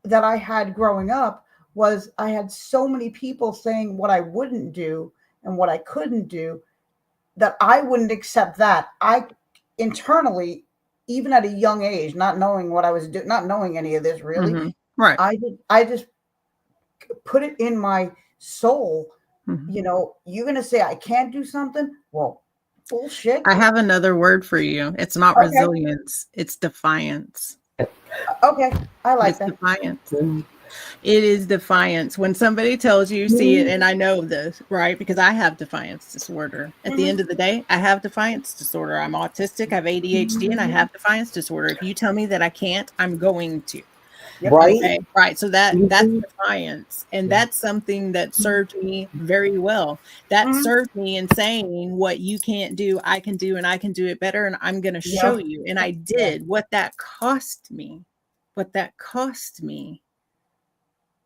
that I had growing up was I had so many people saying what I wouldn't do and what I couldn't do, that I wouldn't accept that. I internally, even at a young age, not knowing what I was doing, not knowing any of this really, Right. I just put it in my soul. You're going to say I can't do something? Well, bullshit. I have another word for you. It's not Okay. resilience. It's defiance. Okay. I like It's that. defiance. It is defiance. When somebody tells you, see it, and I know this, right? Because I have defiance disorder. At the end of the day, I have defiance disorder. I'm autistic, I have ADHD, and I have defiance disorder. If you tell me that I can't, I'm going to. Right? Okay, right. So that's defiance. And that's something that served me very well. That served me in saying what you can't do, I can do, and I can do it better. And I'm going to show you. And I did. What that cost me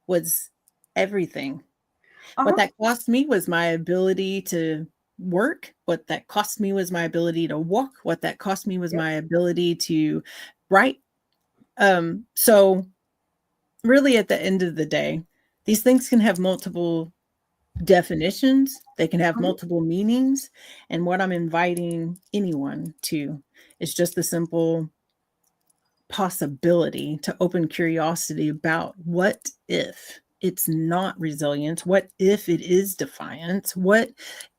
was everything. What that cost me was my ability to work. What that cost me was my ability to walk. What that cost me was my ability to write. So really at the end of the day, these things can have multiple definitions. They can have multiple meanings. And what I'm inviting anyone to is just the simple possibility, to open curiosity about what if it's not resilience? What if it is defiance? What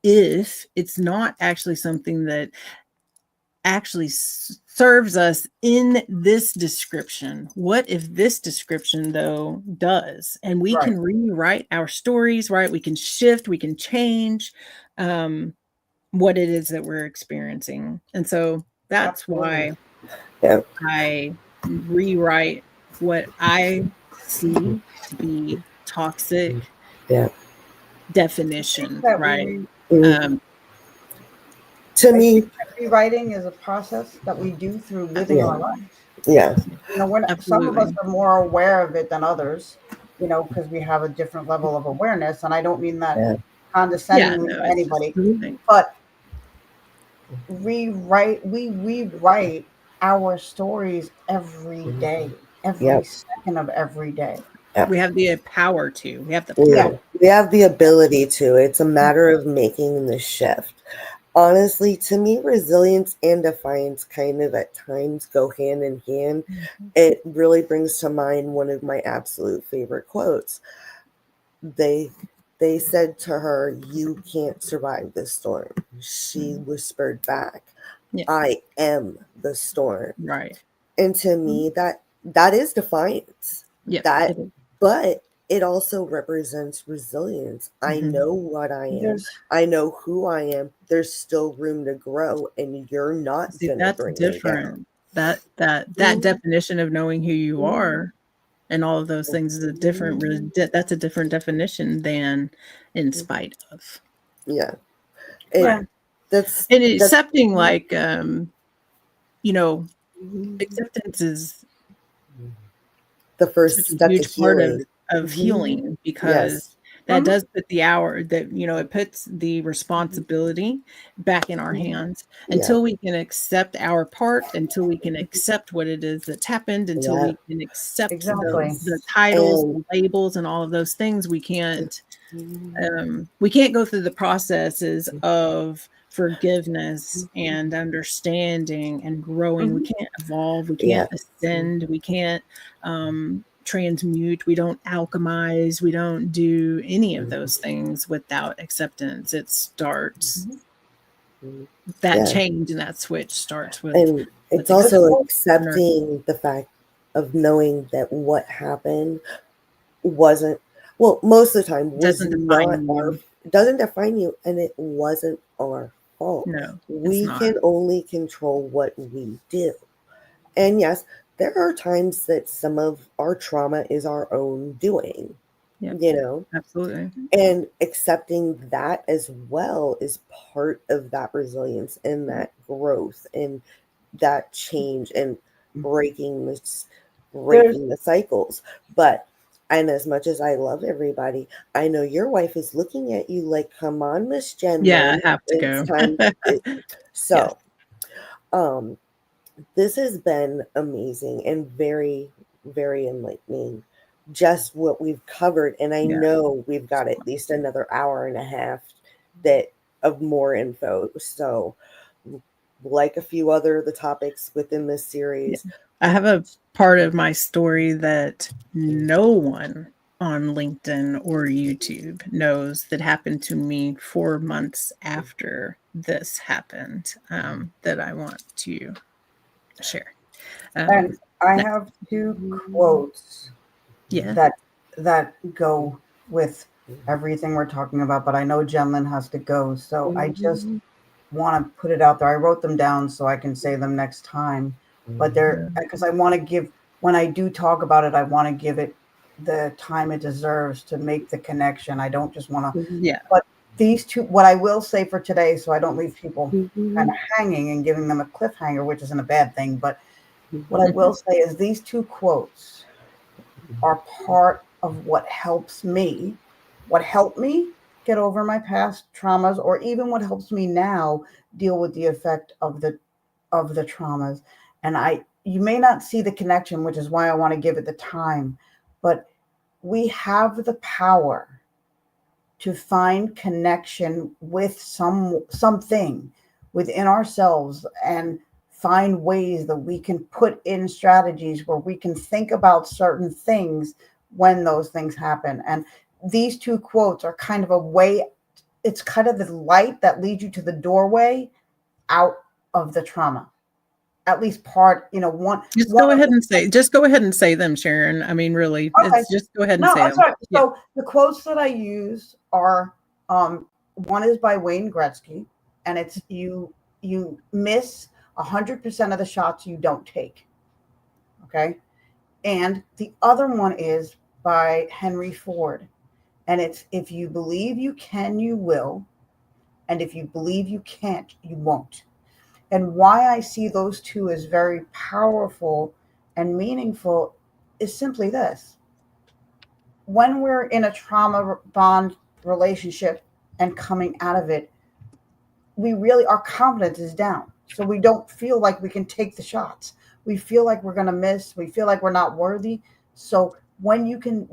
if it's not actually something that actually serves us in this description? What if this description, though, does? And we Right. can rewrite our stories, right? We can shift, we can change what it is that we're experiencing. And so that's Absolutely. why Yeah. I rewrite what I see to be toxic Yeah. definition, That right? Mm. To I me, think that rewriting is a process that we do through living our yeah. lives. Yeah. You know, we're not, some of us Absolutely. are more aware of it than others, you know, because we have a different level of awareness. And I don't mean that Yeah. Yeah, condescendingly no, to it's just anybody, moving. but we rewrite our stories every day, every Yep. second of every day. Yep. We have the power to. We have the Yeah. power. We have the ability to. It's a matter of making the shift. Honestly, to me, resilience and defiance kind of at times go hand in hand. It really brings to mind one of my absolute favorite quotes. They they said to her, "You can't survive this storm." She whispered back, Yeah, "I am the storm." right. And to me, that is defiance. Yeah, That, it is. but it also represents resilience. I Mhm. know what I am. There's I know who I am. There's still room to grow, and you're not See, gonna that's bring me down. different. That definition of knowing who you are and all of those things is a different that's a different definition than in spite of. Yeah, it yeah, Right. And that's accepting like you know, acceptance is the such first a step to huge part healing. of healing because Yes. that mhm, does put the hour that it puts the responsibility back in our hands Yeah. until we can accept our part, until we can accept what it is that's happened, until Yeah. we can accept exactly. the titles, And the labels, and all of those things. We can't go through the processes of forgiveness and understanding and growing. We Mhm. can't evolve. We yeah. can't ascend. We can't transmute. We don't alchemize. We don't do any of those things without acceptance. It starts that Yeah. change and that switch starts And it's with This also acceptance. quote, accepting the fact of knowing that what happened wasn't, well, most of the time was Doesn't not define our, you. doesn't define you, and it wasn't our fault. No, it's We not. can only control what we do. And yes, there are times that some of our trauma is our own doing, Yep, you know, absolutely. and accepting that as well is part of that resilience and that growth and that change and breaking this there's breaking the cycles. But, and as much as I love everybody, I know your wife is looking at you like, come on, Miss Yeah, Jenlyn, I have to it's go. time. Yes. So um this has been amazing and very, very enlightening. Just what we've covered, and I Yeah. know we've got at least another hour and a half that of more info. So, like a few other of the topics within this Yeah. series, I have a part of my story that no one on LinkedIn or YouTube knows that happened to me 4 months after this happened, that I want to share. and I Next. have two quotes Yeah. that go with everything we're talking about, but I know Jenlyn has to go, so I just want to put it out there. I wrote them down so I can say them next time, but they're because I want to give, when I do talk about it, I want to give it the time it deserves to make the connection. I don't just want to, Yeah. but these two, what I will say for today, so I don't leave people kind of hanging and giving them a cliffhanger, which isn't a bad thing, but what I will say is these two quotes are part of what helped me get over my past traumas, or even what helps me now deal with the effect of the traumas. And you may not see the connection, which is why I want to give it the time, but we have the power to find connection with something within ourselves and find ways that we can put in strategies where we can think about certain things when those things happen. And these two quotes are kind of a way, it's kind of the light that leads you to the doorway out of the trauma. At least part, one. Just One go of ahead the, and say them, Sharon. I mean, really, okay, it's just go ahead and no, say that's them. right. Yeah. So the quotes that I use are, one is by Wayne Gretzky, and it's you miss 100% of the shots you don't take. Okay, and the other one is by Henry Ford, and it's, if you believe you can, you will, and if you believe you can't, you won't. And why I see those two as very powerful and meaningful is simply this: when we're in a trauma bond relationship and coming out of it, we really, our confidence is down. So we don't feel like we can take the shots. We feel like we're going to miss. We feel like we're not worthy. So when you can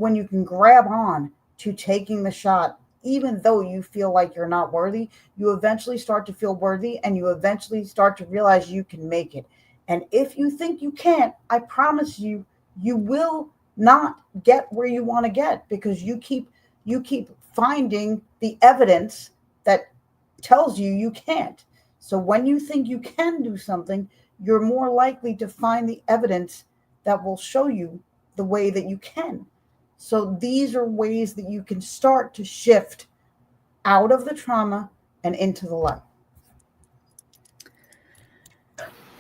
grab on to taking the shot, even though you feel like you're not worthy, you eventually start to feel worthy, and you eventually start to realize you can make it. And if you think you can't, I promise you, you will not get where you want to get, because you keep finding the evidence that tells you you can't. So when you think you can do something, you're more likely to find the evidence that will show you the way that you can. So these are ways that you can start to shift out of the trauma and into the light.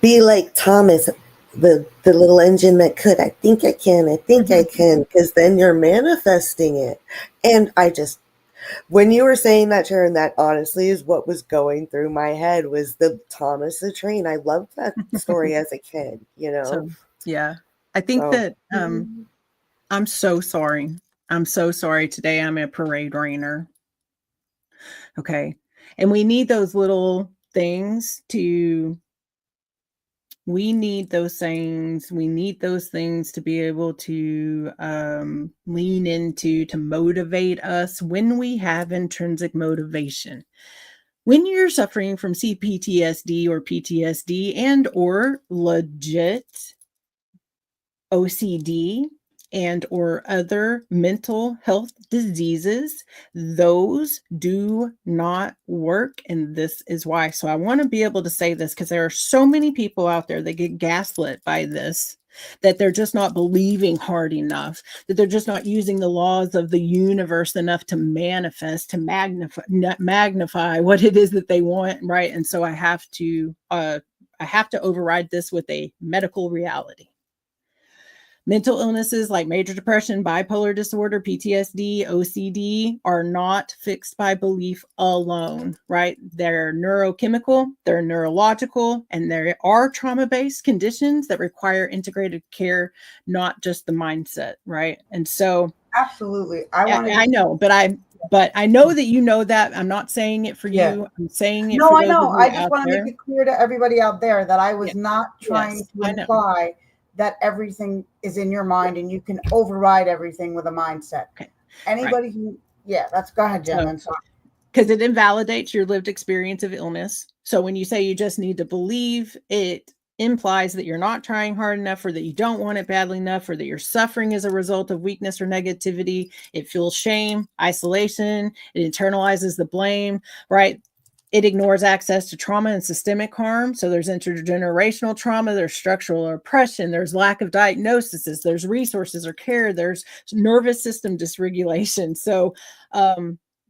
Be like Thomas, the little engine that could. I think I can. I think I can. Because then you're manifesting it. And when you were saying that, Sharon, that honestly is what was going through my head, was the Thomas the Train. I loved that story as a kid, So, yeah, I think that I'm so sorry. I'm so sorry. Today I'm a parade rainer. Okay. And we need those little things we need those things. We need those things to be able to lean into, to motivate us when we have intrinsic motivation. When you're suffering from CPTSD or PTSD and or legit OCD and or other mental health diseases, those do not work, and this is why. So I want to be able to say this, because there are so many people out there that get gaslit by this, that they're just not believing hard enough, that they're just not using the laws of the universe enough to manifest, to magnify what it is that they want, right? And so I have to override this with a medical reality. Mental illnesses like major depression, bipolar disorder, PTSD, OCD are not fixed by belief alone, right? They're neurochemical, they're neurological, and there are trauma-based conditions that require integrated care, not just the mindset, right? And so Absolutely. I know, but I know that you know that. I'm not saying it for Yeah. you. I'm saying it No, for I those of know. you I just out want to there. make it clear to everybody out there that I was Yeah. not trying Yes, to I know. imply that everything is in your mind and you can override everything with a mindset. Okay. Anybody who, go ahead, Jen. So, because it invalidates your lived experience of illness. So when you say you just need to believe, it implies that you're not trying hard enough, or that you don't want it badly enough, or that you're suffering as a result of weakness or negativity. It fuels shame, isolation, it internalizes the blame, right? It ignores access to trauma and systemic harm. So there's intergenerational trauma, there's structural oppression, there's lack of diagnoses, there's resources or care, there's nervous system dysregulation. So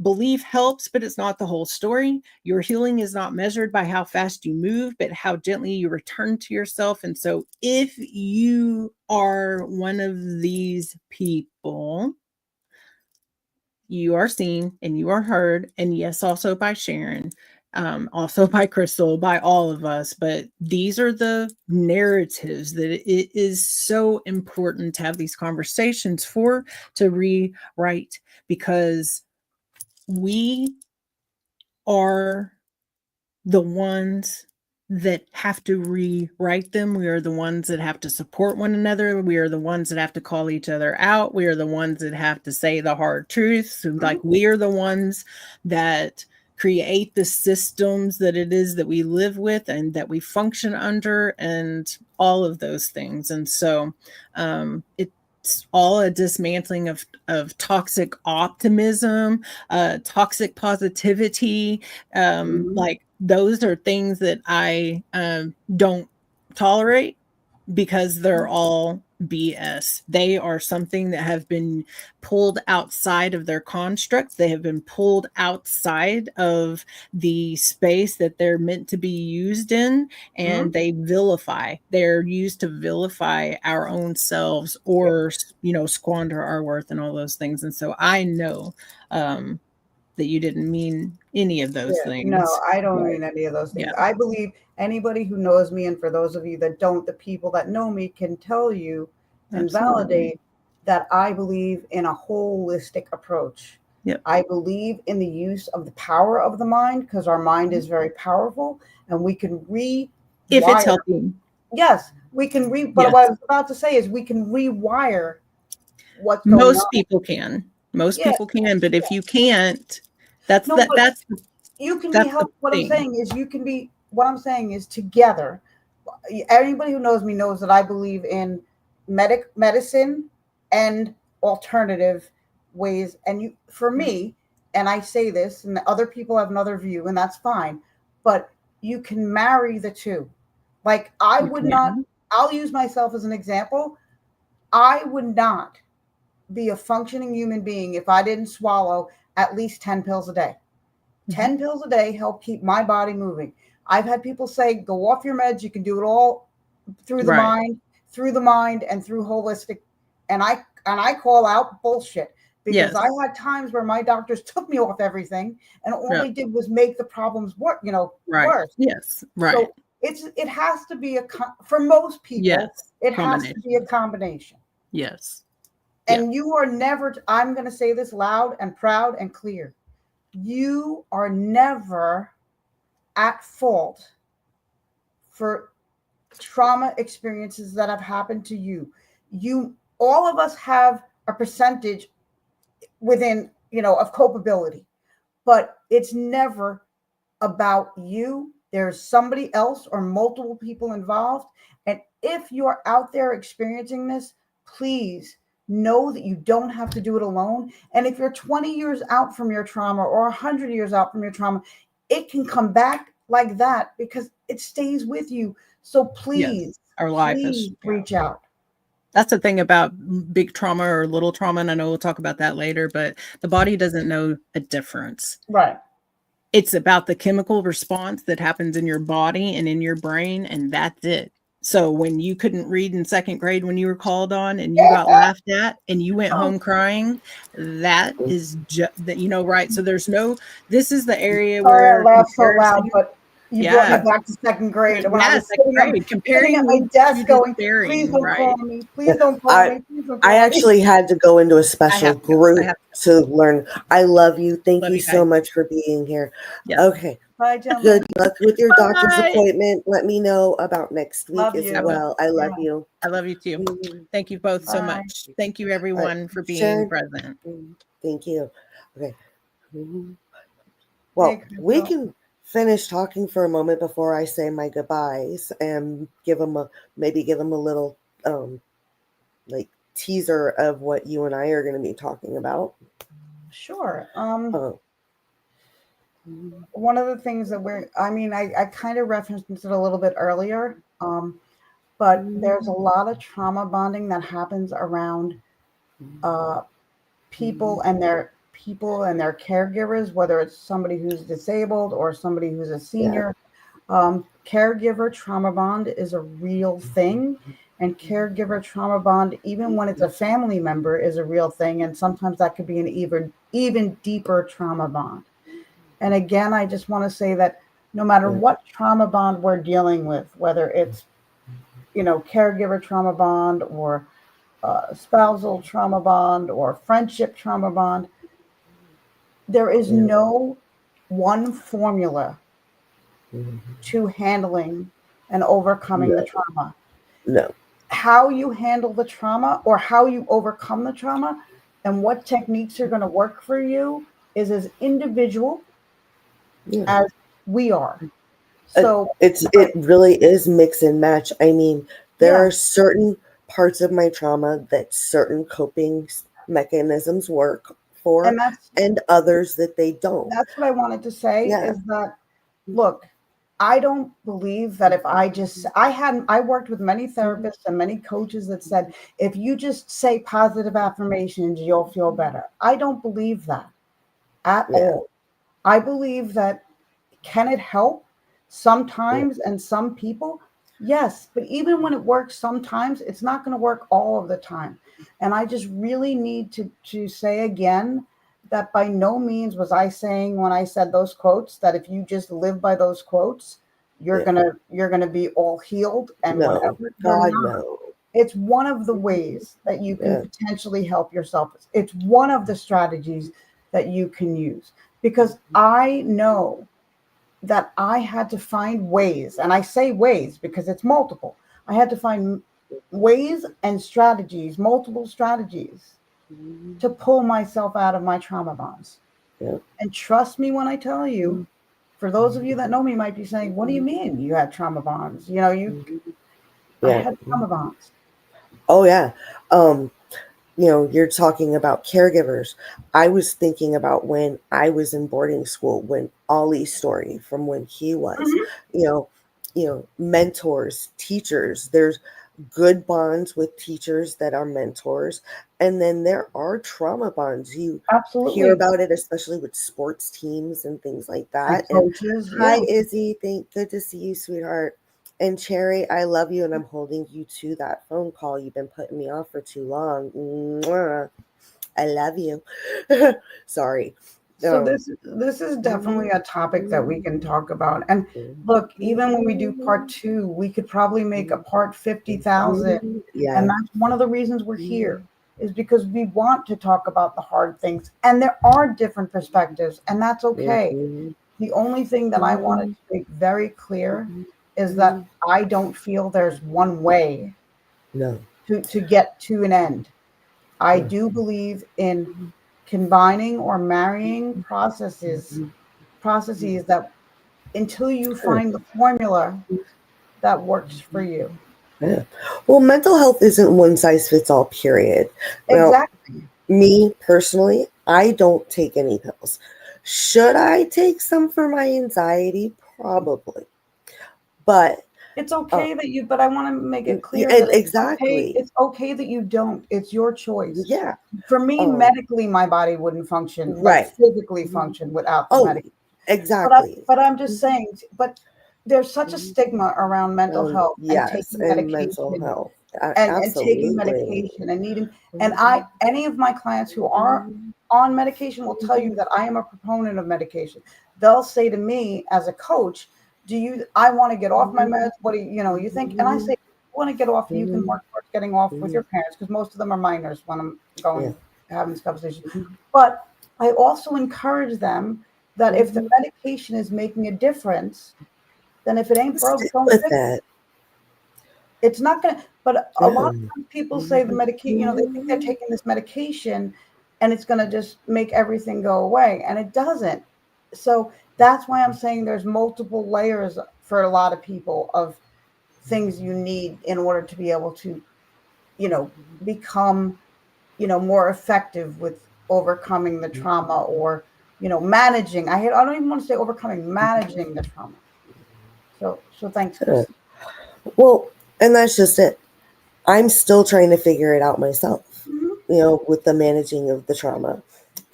belief helps, but it's not the whole story. Your healing is not measured by how fast you move, but how gently you return to yourself. And so if you are one of these people, you are seen and you are heard. And yes, also by Sharon, also by Crystal, by all of us. But these are the narratives that it is so important to have these conversations to rewrite, because we are the ones that have to rewrite them. We are the ones that have to support one another. We are the ones that have to call each other out. We are the ones that have to say the hard truths. Like, we are the ones that create the systems that it is that we live with and that we function under, and all of those things. And so it's all a dismantling of toxic optimism, toxic positivity. Like those are things that I don't tolerate, because they're all BS. They are something that have been pulled outside of their constructs. They have been pulled outside of the space that they're meant to be used in, and they vilify. They're used to vilify our own selves, or, squander our worth and all those things. And so I know that you didn't mean any of those things. No, I don't mean any of those things. I believe anybody who knows me, and for those of you that don't, the people that know me can tell you and validate that I believe in a holistic approach. I believe in the use of the power of the mind, because our mind is very powerful, and we can rewire. If it's helping. Yes, we can but what I was about to say is we can rewire what's going on. Most people can. Most people can, but if you can't, that's you can be helped. What I'm saying is together. Anybody who knows me knows that I believe in medicine and alternative ways. And for me, and I say this, and other people have another view, and that's fine, but you can marry the two. Like I would not, I'll use myself as an example. I would not be a functioning human being if I didn't swallow at least 10 pills a day. 10 pills a day help keep my body moving. I've had people say, go off your meds. You can do it all through the mind and through holistic. And I call out bullshit, because I had times where my doctors took me off everything, and all they did was make the problems worse. Yes. Right. So it has to be for most people, it has to be a combination. Yes. And you are never, I'm going to say this loud and proud and clear. You are never at fault for trauma experiences that have happened to you. All of us have a percentage within, of culpability, but it's never about you. There's somebody else or multiple people involved. And if you're out there experiencing this, please know that you don't have to do it alone. And if you're 20 years out from your trauma or 100 years out from your trauma, it can come back like that because it stays with you. So please, our life is reach out. That's the thing about big trauma or little trauma. And I know we'll talk about that later, but the body doesn't know a difference. Right. It's about the chemical response that happens in your body and in your brain. And that's it. So when you couldn't read in second grade, when you were called on and you got laughed at and you went home crying, that is just that, right. So there's this is the area where I laugh so loud, but you brought me back to second grade. When I was sitting at my desk going, please don't call me. Please don't call me. I actually had to go into a special group to learn. I love you. Thank you so much for being here. Yes. Okay. Bye, JenLyn. Good luck with your doctor's appointment. Let me know about next week as well. I love you. I love you too. Thank you both so much. Thank you, everyone, for being present. Thank you. Okay. Well, we can finish talking for a moment before I say my goodbyes and give them a little teaser of what you and I are going to be talking about. Sure. One of the things that I kind of referenced it a little bit earlier, but there's a lot of trauma bonding that happens around people and their caregivers, whether it's somebody who's disabled or somebody who's a senior. Caregiver trauma bond is a real thing, and caregiver trauma bond, even when it's a family member, is a real thing, and sometimes that could be an even deeper trauma bond. And again, I just want to say that no matter what trauma bond we're dealing with, whether it's, caregiver trauma bond or spousal trauma bond or friendship trauma bond, there is no one formula to handling and overcoming the trauma. No. How you handle the trauma or how you overcome the trauma and what techniques are going to work for you is as individual Yeah. as we are. So, It really is mix and match. I mean, there yeah, are certain parts of my trauma that certain coping mechanisms work for, and and others that they don't. that's what I wanted to say Yeah. is that, look, I don't believe that if I worked with many therapists and many coaches that said, if you just say positive affirmations, you'll feel better. I don't believe that at Yeah. all. I believe that, can it help Yeah. sometimes and some people? Yes, but even when it works sometimes, it's not going to work all of the time. And I just really need to say again that by no means was I saying when I said those quotes that if you just live by those quotes, Yeah. you're gonna be all healed and No. whatever. They're God, not. no. It's one of the ways that you can Yeah. potentially help yourself. It's one of the strategies that you can use because I know that I had to find ways, and I say ways because it's multiple. I had to find ways and strategies, multiple strategies to pull myself out of my trauma bonds. Yeah. And trust me when I tell you, for those of you that know me might be saying, "What do you mean you had trauma bonds?" I Yeah. had trauma bonds. Oh, yeah. Um, you're talking about caregivers. I was thinking about when I was in boarding school, when Ollie's story from when he was, Mhm. you know, mentors, teachers. There's good bonds with teachers that are mentors, and then there are trauma bonds. You hear Absolutely. about it, especially with sports teams and things like And that. And coaches, hi, yeah. Izzy. Good to see you, sweetheart. And Cherry, I love you, and I'm holding you to that phone call. You've been putting me off for too long. Mwah. I love you. Sorry. So this is definitely a topic that we can talk about. And look, even when we do part two, we could probably make a part 50,000. And Yeah. that's one of the reasons we're here, is because we want to talk about the hard things. And there are different perspectives, and that's okay. Mhm. The only thing that I wanted to make very clear is that I don't feel there's one way No. to get to an end. I No. do believe in combining or marrying processes that until you Yeah. find the formula that works for you. Yeah. Well, mental health isn't one size fits all, period. Now, Exactly. me personally, I don't take any pills. Should I take some for my anxiety? Probably. But, It's uh, okay that you, but I want to make it clear and that it's okay. exactly. It's okay that you don't. It's your choice. Yeah. For me, Um, medically, my body wouldn't function, like right. physically function without the Oh, medication. exactly. But I'm just saying, but there's such a stigma around mental health and Yes, taking and mental medication health. and taking Absolutely. medication and needing, and any of my clients who are on medication will tell you that I am a proponent of medication. They'll say to me as a coach, I want to get off my meds. What do you think? And I say, you want to get off, you can work towards getting off with your parents because most of them are minors when I'm Yeah. having this conversation. But I also encourage them that if the medication is making a difference, then if it ain't broke, Stick don't with fix it. that. It's not gonna, but a lot of Yeah. times people say the medication, they think they're taking this medication and it's gonna just make everything go away, and it doesn't. So that's why I'm saying there's multiple layers for a lot of people of things you need in order to be able to, you know, become, more effective with overcoming the trauma or, managing. I don't even want to say overcoming, managing the trauma. So thanks, Yeah. Chris. Well, and that's just it. I'm still trying to figure it out myself, Mhm, with the managing of the trauma.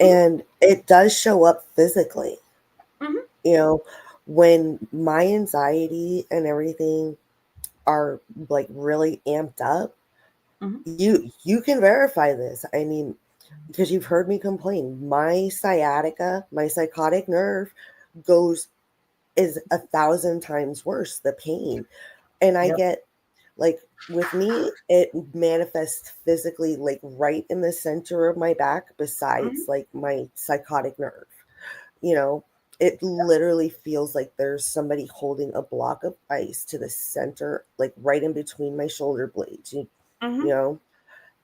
mhm, And it does show up physically, mhm, you know, when my anxiety and everything are like really amped up. mhm. You can verify this. I mean, because you've heard me complain, my sciatica, my psychotic nerve goes is 1,000 times worse, the pain. And I Yep. get like, with me, it manifests physically like right in the center of my back, Mhm. besides like my psychotic nerve. You know, it literally feels like there's somebody holding a block of ice to the center, like right in between my shoulder blades, you Mhm. know,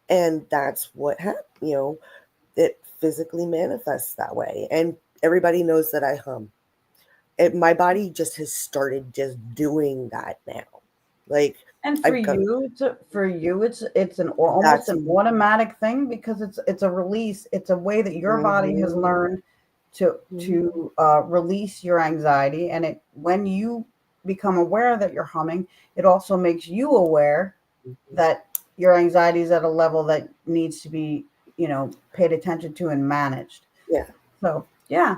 and that's what happened. It physically manifests that way. And everybody knows that I hum. my body just has started just doing that now. Like And for I've got you, it's an almost that's an automatic thing because it's a release. It's a way that your body has mhm, learned to mhm, release your anxiety. And it when you become aware that you're humming, it also makes you aware mhm. that your anxiety is at a level that needs to be, paid attention to and managed. Yeah. So yeah.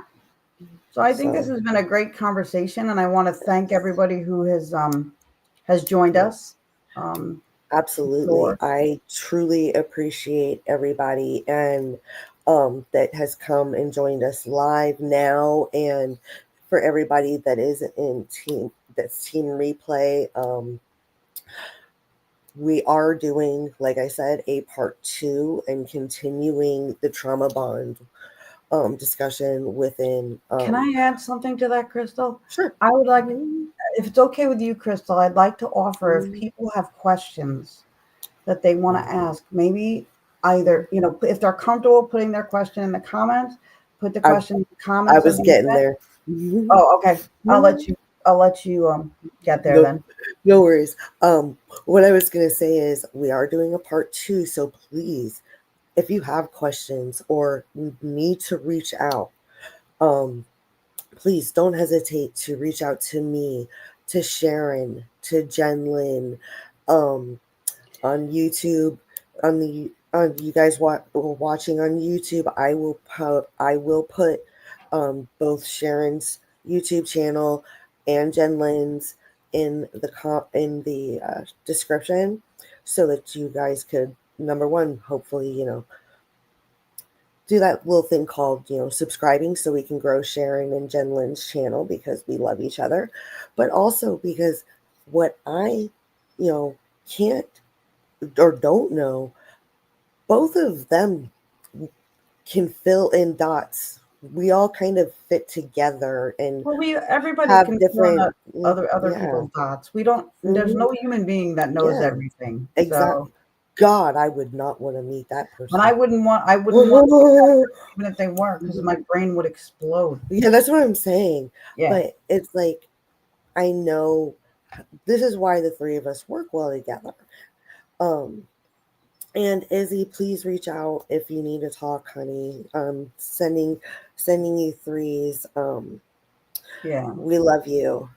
So I think this So has been a great conversation, and I want to thank everybody who has joined us. yes. Um, Absolutely. Sure. I truly appreciate everybody and that has come and joined us live now, and for everybody that is in team replay. We are doing, like I said, a part 2 and continuing the trauma bond discussion within Can I add something to that, Crystal? sure. I would like, Mhm. if it's okay with you, Crystal, I'd like to offer if Mhm. people have questions that they want to ask, maybe either, if they're comfortable putting their question in the comments, put the I question in the I comments of was the getting event. there. Mhm. Oh, okay. I'll let you get there No, then. no worries. What I was gonna say is we are doing a part 2, so please, if you have questions or need to reach out, um, please don't hesitate to reach out to me, to Sharon, to JenLyn, um, on YouTube, on you guys watching on YouTube. I will put both Sharon's YouTube channel and JenLyn's in the description, so that you guys could, number one, hopefully, do that little thing called, subscribing, so we can grow Sharon and JenLyn's channel, because we love each other, but also because what I, can't or don't know, both of them can fill in dots. We all kind of fit together and Well, everybody have can fill in different, other yeah, people's dots. We don't. There's hmm no human being that knows yeah, everything. So, exactly. God, I would not want to meet that and person. I wouldn't want to meet that person even if they weren't, because my brain would explode. Yeah, that's what I'm saying. Yeah. But it's like, I know this is why the three of us work well together. Um, And Izzy, please reach out if you need to talk, honey. Sending you threes. Yeah. We love you.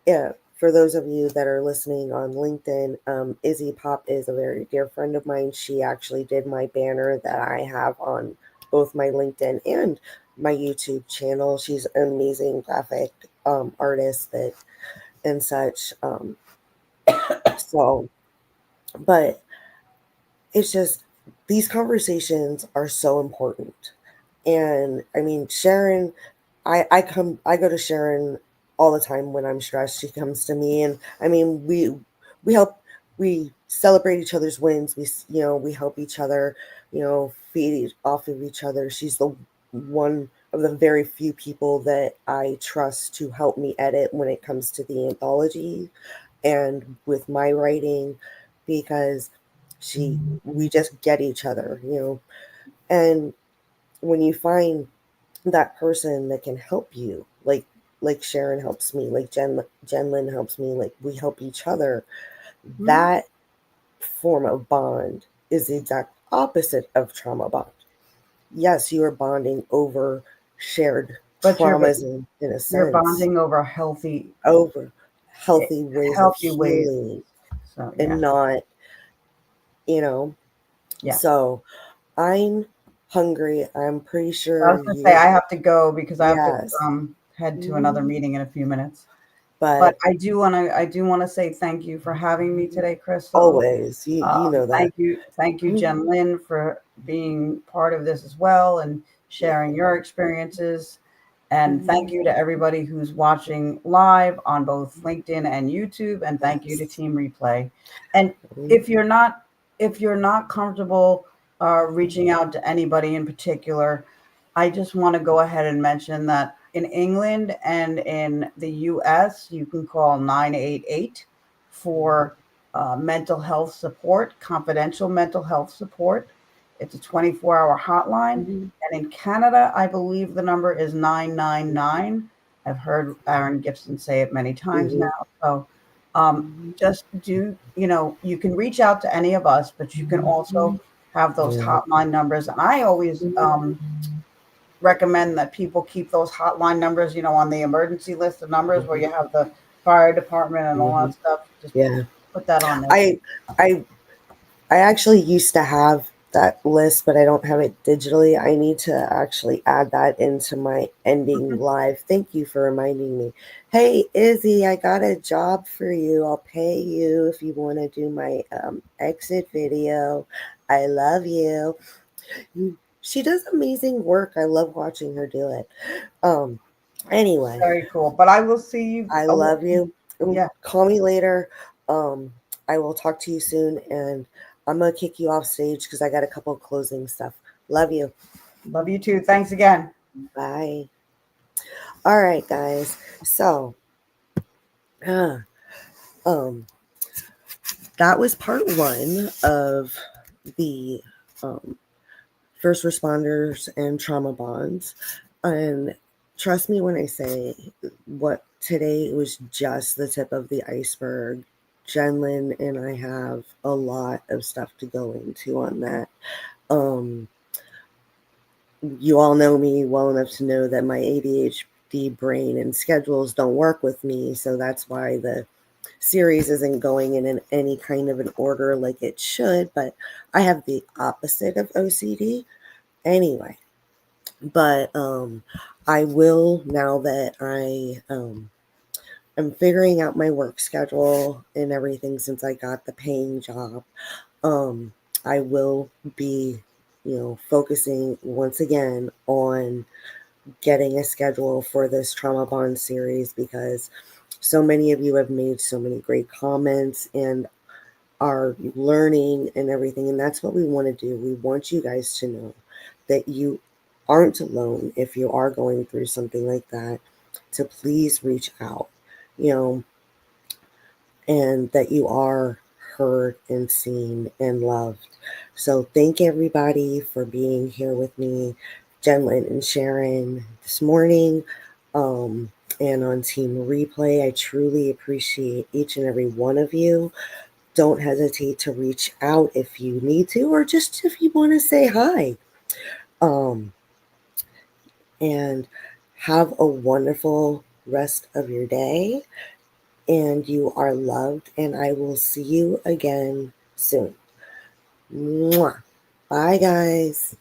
Yeah. For those of you that are listening on LinkedIn, Izzy Pop is a very dear friend of mine. She actually did my banner that I have on both my LinkedIn and my YouTube channel. She's an amazing graphic artist that and such. So, but it's just, these conversations are so important. And I mean, Sharon, I go to Sharon all the time when I'm stressed. She comes to me, and I mean, we help, we celebrate each other's wins. We help each other, feed off of each other. She's the one of the very few people that I trust to help me edit when it comes to the anthology and with my writing, because we just get each other, and when you find that person that can help you, like Sharon helps me, like JenLyn helps me, like we help each other, Mhm. that form of bond is the exact opposite of trauma bond. Yes, you are bonding over shared But traumas in a you're sense, bonding over healthy over eh, healthy ways of healthy ways. healing, So and yeah. not, you know Yeah. so I'm hungry. I'm pretty I sure was gonna say you, I have to go because I have to yes. head to another Mhm. meeting in a few minutes. But But I do wanna say thank you for having me today, Crystal. always, you know that. Thank you, Jen Lynn, for being part of this as well and sharing your experiences. And thank Mhm. you to everybody who's watching live on both LinkedIn and YouTube. And thank you to Yes. Team Replay. And Mhm. if you're not comfortable reaching out to anybody in particular, I just want to go ahead and mention that in England and in the US, you can call 988 for mental health support, confidential mental health support. It's a 24-hour hotline. Mhm. And in Canada, I believe the number is 999. I've heard Aaron Gibson say it many times Mhm. now. So just do, you can reach out to any of us, but you can also have those Yeah. hotline numbers. And I always recommend that people keep those hotline numbers, on the emergency list of numbers where you have the fire department and all Mhm. that stuff. Just Yeah. put that on there. I I actually used to have that list, but I don't have it digitally. I need to actually add that into my ending live. Thank you for reminding me. Hey, Izzy, I got a job for you. I'll pay you if you want to do my exit video. I love you. She does amazing work. I love watching her do it. Anyway, Very cool. But I will see you. I love you. Yeah. Call me later. Um, I will talk to you soon, and I'm gonna kick you off stage because I got a couple of closing stuff. Love you. Love you too. Thanks again. Bye. All right, guys. So, uh, um, that was part one of the um, first responders and trauma bonds. And trust me when I say what today was just the tip of the iceberg. JenLyn and I have a lot of stuff to go into on that. You all know me well enough to know that my ADHD brain and schedules don't work with me. So that's why the series isn't going in any kind of an order like it should. But I have the opposite of OCD anyway. But I will, now that I'm figuring out my work schedule and everything since I got the paying job. Um, I will be, focusing once again on getting a schedule for this Trauma Bond series because so many of you have made so many great comments and are learning and everything. And that's what we want to do. We want you guys to know that you aren't alone if you are going through something like that, to please reach out, you know, and that you are heard and seen and loved. So thank everybody for being here with me, JenLyn and Sharon, this morning. And on Team Replay, I truly appreciate each and every one of you. Don't hesitate to reach out if you need to, or just if you want to say hi. Um, and have a wonderful rest of your day. And you are loved. And I will see you again soon. Mwah. Bye, guys.